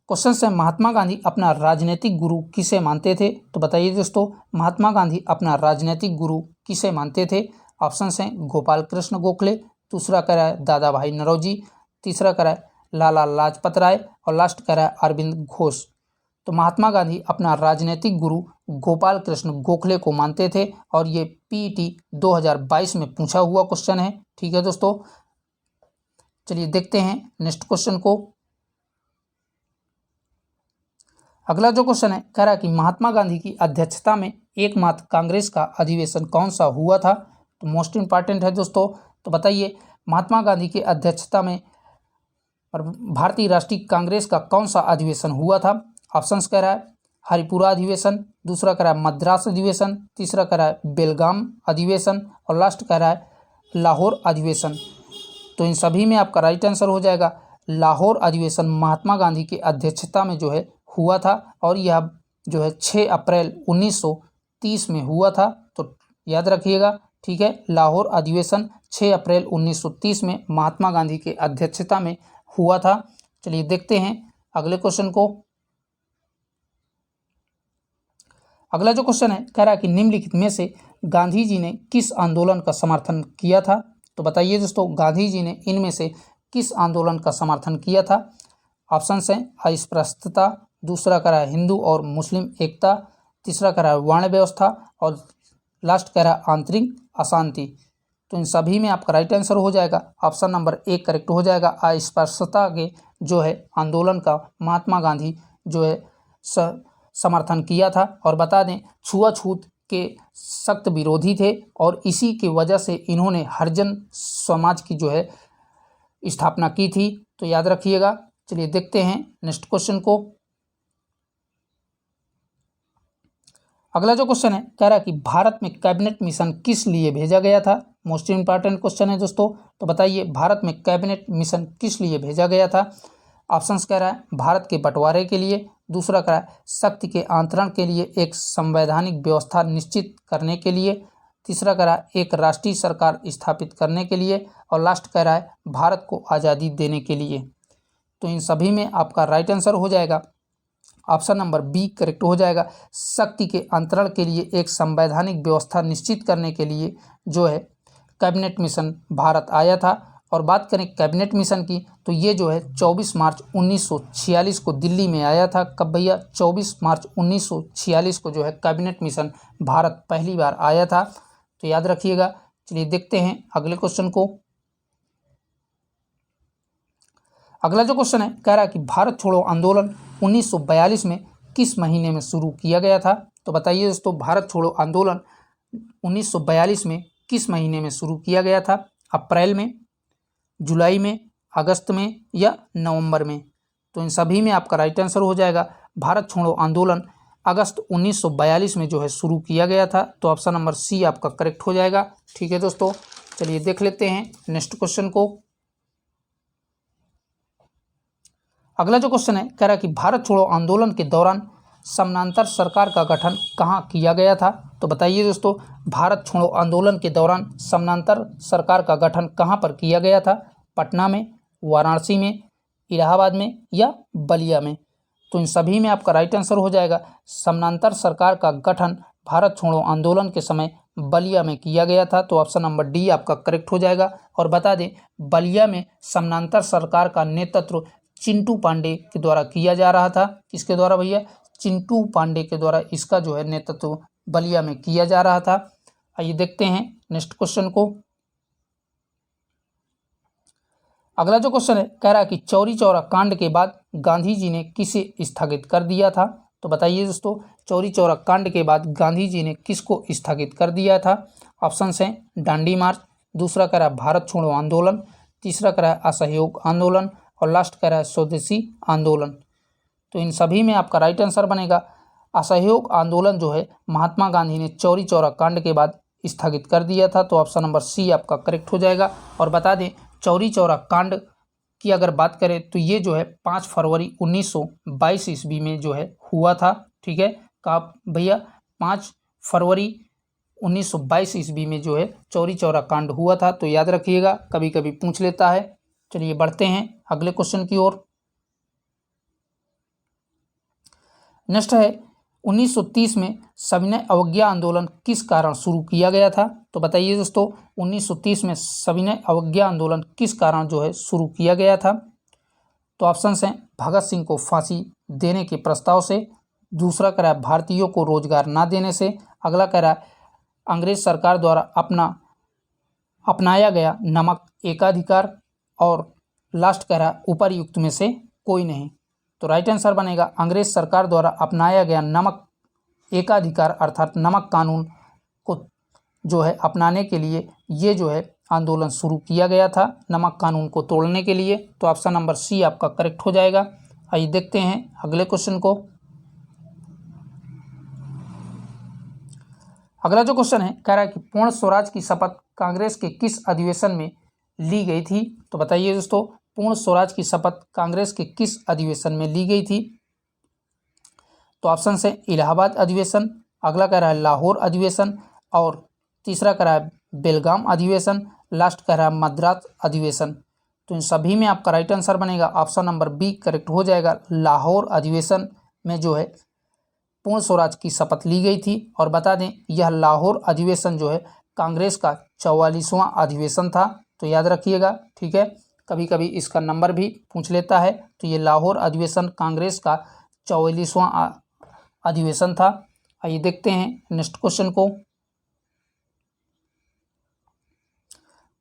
क्वेश्चन है महात्मा गांधी अपना राजनीतिक गुरु किसे मानते थे? तो बताइए दोस्तों, महात्मा गांधी अपना राजनीतिक गुरु किसे मानते थे? ऑप्शन हैं गोपाल कृष्ण गोखले, दूसरा कह रहा है दादा भाई नौरोजी, तीसरा कह रहा है लाला लाजपत राय और लास्ट कह रहा है अरविंद घोष। तो महात्मा गांधी अपना राजनीतिक गुरु गोपाल कृष्ण गोखले को मानते थे और ये पीईटी 2022 में पूछा हुआ क्वेश्चन है। ठीक है दोस्तों, चलिए देखते हैं नेक्स्ट क्वेश्चन को। अगला जो क्वेश्चन है कह रहा है कि महात्मा गांधी की अध्यक्षता में एकमात्र कांग्रेस का अधिवेशन कौन सा हुआ था? तो मोस्ट इंपॉर्टेंट है दोस्तों। तो बताइए, महात्मा गांधी की अध्यक्षता में और भारतीय राष्ट्रीय कांग्रेस का कौन सा अधिवेशन हुआ था? ऑप्शंस कह रहा है हरिपुरा अधिवेशन, दूसरा कह रहा है मद्रास अधिवेशन, तीसरा कह रहा है बेलगाम अधिवेशन और लास्ट कह रहा है लाहौर अधिवेशन। तो इन सभी में आपका राइट आंसर हो जाएगा लाहौर अधिवेशन महात्मा गांधी की अध्यक्षता में जो है हुआ था और यह जो है 6 अप्रैल 1930 में हुआ था। तो याद रखिएगा, ठीक है, लाहौर अधिवेशन 6 अप्रैल 1930 में महात्मा गांधी के अध्यक्षता में हुआ था। चलिए देखते हैं अगले क्वेश्चन को। अगला जो क्वेश्चन है कह रहा है कि निम्नलिखित में से गांधी जी ने किस आंदोलन का समर्थन किया था? तो बताइए दोस्तों, गांधी जी ने इनमें से किस आंदोलन का समर्थन किया था? ऑप्शंस हैं अस्पृश्यता, दूसरा कह रहा है हिंदू और मुस्लिम एकता, तीसरा कह रहा है वर्ण व्यवस्था और लास्ट कह रहा है आंतरिक अशांति। तो इन सभी में आपका राइट आंसर हो जाएगा ऑप्शन नंबर ए करेक्ट हो जाएगा। अस्पृश्यता के जो है आंदोलन का महात्मा गांधी जो है समर्थन किया था। और बता दें, छुआछूत के सख्त विरोधी थे और इसी की वजह से इन्होंने हरिजन समाज की जो है स्थापना की थी। तो याद रखिएगा। चलिए देखते हैं नेक्स्ट क्वेश्चन को। अगला जो क्वेश्चन है कह रहा है कि भारत में कैबिनेट मिशन किस लिए भेजा गया था। मोस्ट इंपॉर्टेंट क्वेश्चन है दोस्तों। तो बताइए भारत में कैबिनेट मिशन किस लिए भेजा गया था। ऑप्शंस कह रहा है भारत के बंटवारे के लिए, दूसरा कह रहा है शक्ति के आंतरण के लिए, एक संवैधानिक व्यवस्था निश्चित करने के लिए, तीसरा कह रहा है एक राष्ट्रीय सरकार स्थापित करने के लिए, और लास्ट कह रहा है भारत को आज़ादी देने के लिए। तो इन सभी में आपका राइट आंसर हो जाएगा ऑप्शन नंबर बी करेक्ट हो जाएगा। शक्ति के अंतरण के लिए एक संवैधानिक व्यवस्था निश्चित करने के लिए जो है कैबिनेट मिशन भारत आया था। और बात करें कैबिनेट मिशन की तो ये जो है 24 मार्च 1946 को दिल्ली में आया था। कब भैया? 24 मार्च 1946 को जो है कैबिनेट मिशन भारत पहली बार आया था। तो याद रखिएगा। चलिए देखते हैं अगले क्वेश्चन को। अगला जो क्वेश्चन है कह रहा है कि भारत छोड़ो आंदोलन 1942 में किस महीने में शुरू किया गया था। तो बताइए दोस्तों भारत छोड़ो आंदोलन 1942 में किस महीने में शुरू किया गया था। अप्रैल में, जुलाई में, अगस्त में या नवंबर में। तो इन सभी में आपका राइट आंसर हो जाएगा भारत छोड़ो आंदोलन अगस्त 1942 में जो है शुरू किया गया था। तो ऑप्शन नंबर सी आपका करेक्ट हो जाएगा। ठीक है दोस्तों, चलिए देख लेते हैं नेक्स्ट क्वेश्चन को। अगला जो क्वेश्चन है कह रहा है कि भारत छोड़ो आंदोलन के दौरान समानांतर सरकार का गठन कहाँ किया गया था। तो बताइए दोस्तों भारत छोड़ो आंदोलन के दौरान समानांतर सरकार का गठन कहाँ पर किया गया था। पटना में, वाराणसी में, इलाहाबाद में या बलिया में। तो इन सभी में आपका राइट आंसर हो जाएगा समानांतर सरकार का गठन भारत छोड़ो आंदोलन के समय बलिया में किया गया था। तो ऑप्शन नंबर डी आपका करेक्ट हो जाएगा। और बता दें बलिया में समानांतर सरकार का नेतृत्व चिंटू पांडे के द्वारा किया जा रहा था। किसके द्वारा भैया? चिंटू पांडे के द्वारा इसका जो है नेतृत्व बलिया में किया जा रहा था। आइए देखते हैं नेक्स्ट क्वेश्चन को। अगला जो क्वेश्चन है कह रहा है कि चौरी चौरा कांड के बाद गांधी जी ने किसे स्थगित कर दिया था। तो बताइए दोस्तों चौरी चौरा कांड के बाद गांधी जी ने किसको स्थगित कर दिया था। ऑप्शंस हैं दांडी मार्च, दूसरा कह रहा है भारत छोड़ो आंदोलन, तीसरा कह रहा है असहयोग आंदोलन, और लास्ट कह रहा है स्वदेशी आंदोलन। तो इन सभी में आपका राइट आंसर बनेगा असहयोग आंदोलन जो है महात्मा गांधी ने चौरी चौरा कांड के बाद स्थगित कर दिया था। तो ऑप्शन नंबर सी आपका करेक्ट हो जाएगा। और बता दें चौरी चौरा कांड की अगर बात करें तो ये जो है 5 फरवरी 1922 ईस्वी में जो है हुआ था। ठीक है, कहा भैया 5 फरवरी 1922 ईस्वी में जो है चौरी चौरा कांड हुआ था। तो याद रखिएगा, कभी कभी पूछ लेता है। चलिए बढ़ते हैं अगले क्वेश्चन की ओर। नेक्स्ट है 1930 में सविनय अवज्ञा आंदोलन किस कारण शुरू किया गया था। तो बताइए दोस्तों 1930 में सविनय अवज्ञा आंदोलन किस कारण जो है शुरू किया गया था। तो ऑप्शंस हैं भगत सिंह को फांसी देने के प्रस्ताव से, दूसरा कह रहा है भारतीयों को रोजगार ना देने से, अगला कह रहा है अंग्रेज सरकार द्वारा अपनाया गया नमक एकाधिकार, और लास्ट कह रहा है उपर्युक्त में से कोई नहीं। तो राइट आंसर बनेगा अंग्रेज सरकार द्वारा अपनाया गया नमक एकाधिकार अर्थात नमक कानून को जो है अपनाने के लिए ये जो है आंदोलन शुरू किया गया था, नमक कानून को तोड़ने के लिए। तो ऑप्शन नंबर सी आपका करेक्ट हो जाएगा। आइए देखते हैं अगले क्वेश्चन को। अगला जो क्वेश्चन है कह रहा है कि पूर्ण स्वराज की शपथ कांग्रेस के किस अधिवेशन में ली गई थी। तो बताइए दोस्तों पूर्ण स्वराज की शपथ कांग्रेस के किस अधिवेशन में ली गई थी। तो ऑप्शन है इलाहाबाद अधिवेशन, अगला कह रहा है लाहौर अधिवेशन, और तीसरा कह रहा है बेलगाम अधिवेशन, लास्ट कह रहा है मद्रास अधिवेशन। तो इन सभी में आपका राइट आंसर बनेगा ऑप्शन नंबर बी करेक्ट हो जाएगा। लाहौर अधिवेशन में जो है पूर्ण स्वराज की शपथ ली गई थी। और बता दें यह लाहौर अधिवेशन जो है कांग्रेस का 44वां अधिवेशन था। तो याद रखिएगा, ठीक है, कभी कभी इसका नंबर भी पूछ लेता है। तो ये लाहौर अधिवेशन कांग्रेस का 44वां अधिवेशन था। आइए देखते हैं नेक्स्ट क्वेश्चन को।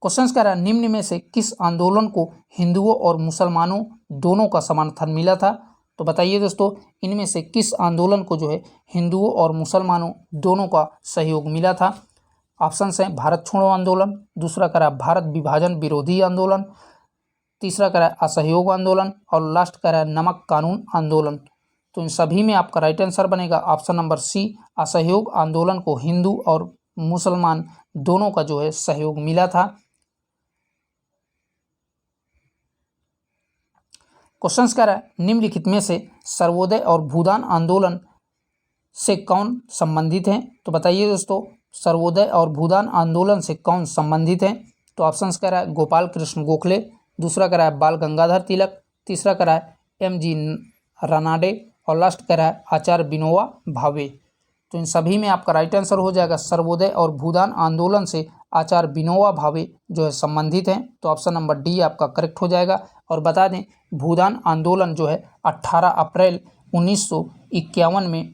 क्वेश्चन कह रहा है निम्न में से किस आंदोलन को हिंदुओं और मुसलमानों दोनों का समर्थन मिला था। तो बताइए दोस्तों इनमें से किस आंदोलन को जो है हिंदुओं और मुसलमानों दोनों का सहयोग मिला था। ऑप्शंस हैं भारत छोड़ो आंदोलन, दूसरा कह रहा है भारत विभाजन विरोधी आंदोलन, तीसरा कह रहा है असहयोग आंदोलन और लास्ट कह रहा है नमक कानून आंदोलन। तो इन सभी में आपका राइट आंसर बनेगा ऑप्शन नंबर सी। असहयोग आंदोलन को हिंदू और मुसलमान दोनों का जो है सहयोग मिला था। क्वेश्चन कह रहा है निम्नलिखित में से सर्वोदय और भूदान आंदोलन से कौन संबंधित हैं? तो बताइए दोस्तों, सर्वोदय और भूदान आंदोलन से कौन संबंधित हैं? तो ऑप्शंस कह रहा है गोपाल कृष्ण गोखले, दूसरा कह रहा है बाल गंगाधर तिलक, तीसरा कह रहा है एम.जी. रानाडे और लास्ट कह रहा है आचार्य विनोबा भावे। तो इन सभी में आपका राइट आंसर हो जाएगा सर्वोदय और भूदान आंदोलन से आचार्य विनोबा भावे जो है संबंधित हैं। तो ऑप्शन नंबर डी आपका करेक्ट हो जाएगा। और बता दें भूदान आंदोलन जो है 18 अप्रैल 1951 में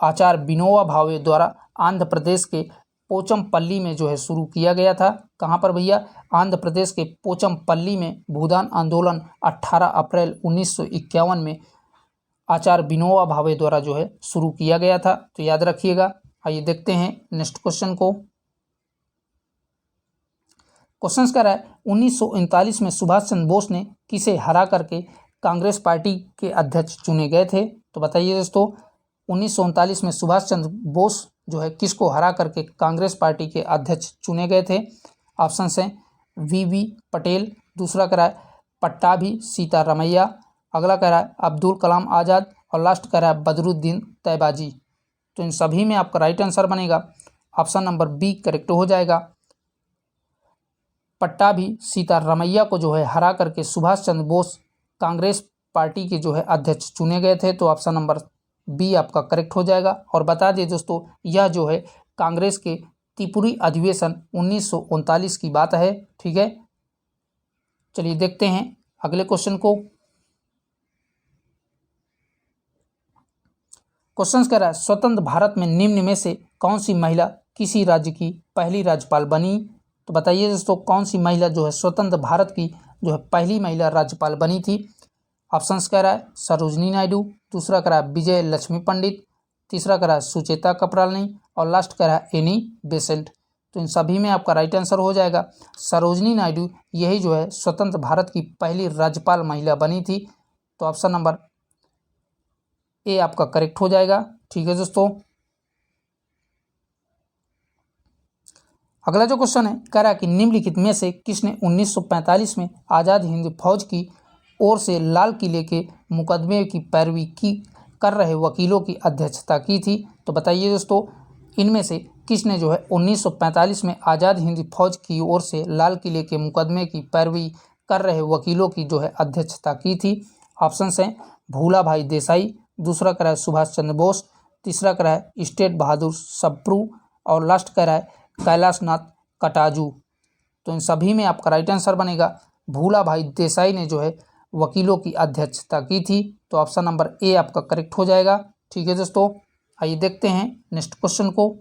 आचार्य विनोबा भावे द्वारा आंध्र प्रदेश के पोचमपल्ली में जो है शुरू किया गया था। कहाँ पर भैया? आंध्र प्रदेश के पोचमपल्ली में भूदान आंदोलन 18 अप्रैल 1951 में आचार्य विनोबा भावे द्वारा जो है शुरू किया गया था। तो याद रखिएगा। आइए देखते हैं नेक्स्ट क्वेश्चन को। क्वेश्चन कह रहा है 1939 में सुभाष चंद्र बोस ने किसे हरा करके कांग्रेस पार्टी के अध्यक्ष चुने गए थे? तो बताइए दोस्तों, 1939 में सुभाष चंद्र बोस जो है किसको हरा करके कांग्रेस पार्टी के अध्यक्ष चुने गए थे? ऑप्शन हैं वी पटेल, दूसरा कह रहा है पट्टाभी सीतारमैया, अगला कह रहा है अब्दुल कलाम आज़ाद और लास्ट कह रहा है बदरुद्दीन तैयबाजी। तो इन सभी में आपका राइट आंसर बनेगा ऑप्शन नंबर बी करेक्ट हो जाएगा। पट्टाभी सीतारमैया को जो है हरा करके सुभाष चंद्र बोस कांग्रेस पार्टी के जो है अध्यक्ष चुने गए थे। तो ऑप्शन नंबर बी आपका करेक्ट हो जाएगा। और बता दें दोस्तों, यह जो है कांग्रेस के त्रिपुरी अधिवेशन 1939 की बात है। ठीक है, चलिए देखते हैं अगले क्वेश्चन को। क्वेश्चन कह रहा है स्वतंत्र भारत में निम्न में से कौन सी महिला किसी राज्य की पहली राज्यपाल बनी? तो बताइए दोस्तों, कौन सी महिला जो है स्वतंत्र भारत की जो है पहली महिला राज्यपाल बनी थी? ऑप्शंस कह रहा है सरोजनी नायडू, दूसरा कह रहा है विजय लक्ष्मी पंडित, तीसरा कह रहा है सुचेता कपरालनी और लास्ट कह रहा है एनी बेसेंट। तो इन सभी में आपका राइट आंसर हो जाएगा सरोजनी नायडू। यही जो है स्वतंत्र भारत की पहली राज्यपाल महिला बनी थी। तो ऑप्शन नंबर ए आपका करेक्ट हो जाएगा। ठीक है दोस्तों, अगला जो क्वेश्चन है कह रहा है कि निम्नलिखित में से किसने 1945 में आज़ाद हिंद फौज की ओर से लाल किले के मुकदमे की पैरवी की कर रहे वकीलों की अध्यक्षता की थी? तो बताइए दोस्तों, इनमें से किसने जो है 1945 में आज़ाद हिंद फौज की ओर से लाल किले के मुकदमे की पैरवी कर रहे वकीलों की जो है अध्यक्षता की थी? ऑप्शंस हैं भूला भाई देसाई, दूसरा कह रहा है सुभाष चंद्र बोस, तीसरा कह रहा है स्टेट बहादुर सप्रू और लास्ट कह रहा है कैलाश नाथ कटाजू। तो इन सभी में आपका राइट आंसर बनेगा भूला भाई देसाई ने जो है वकीलों की अध्यक्षता की थी। तो ऑप्शन नंबर ए आपका करेक्ट हो जाएगा। ठीक है दोस्तों, आइए देखते हैं नेक्स्ट क्वेश्चन को।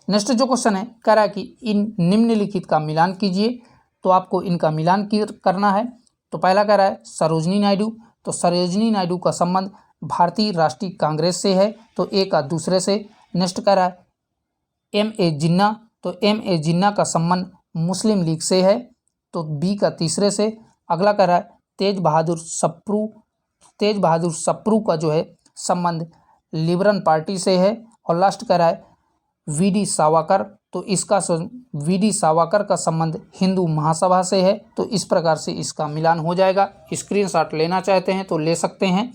नेक्स्ट जो क्वेश्चन है कह रहा है कि इन निम्नलिखित का मिलान कीजिए। तो आपको इनका मिलान करना है। तो पहला कह रहा है सरोजनी नायडू, तो सरोजनी नायडू का संबंध भारतीय राष्ट्रीय कांग्रेस से है, तो ए का दूसरे से। नेक्स्ट कह रहा है एम.ए. जिन्ना, तो एम.ए. जिन्ना का संबंध मुस्लिम लीग से है, तो बी का तीसरे से। अगला कह रहा है तेज बहादुर सप्रू का जो है संबंध लिबरल पार्टी से है और लास्ट कह रहा है वी.डी. सावरकर, तो इसका वी.डी. सावरकर का संबंध हिंदू महासभा से है। तो इस प्रकार से इसका मिलान हो जाएगा। स्क्रीनशॉट लेना चाहते हैं तो ले सकते हैं।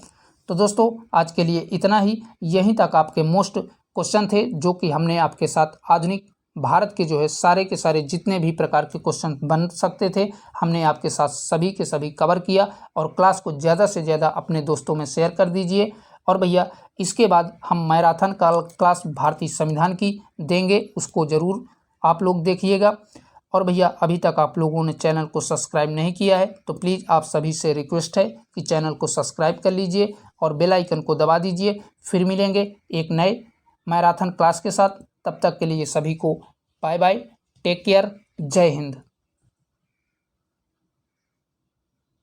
तो दोस्तों आज के लिए इतना ही। यहीं तक आपके मोस्ट क्वेश्चन थे जो कि हमने आपके साथ आधुनिक भारत के जो है सारे के सारे जितने भी प्रकार के क्वेश्चन बन सकते थे हमने आपके साथ सभी के सभी कवर किया। और क्लास को ज़्यादा से ज़्यादा अपने दोस्तों में शेयर कर दीजिए। और भैया इसके बाद हम मैराथन क्लास भारतीय संविधान की देंगे, उसको ज़रूर आप लोग देखिएगा। और भैया अभी तक आप लोगों ने चैनल को सब्सक्राइब नहीं किया है तो प्लीज़ आप सभी से रिक्वेस्ट है कि चैनल को सब्सक्राइब कर लीजिए और बेल आइकन को दबा दीजिए। फिर मिलेंगे एक नए मैराथन क्लास के साथ। तब तक के लिए सभी को बाय बाय, टेक केयर, जय हिंद।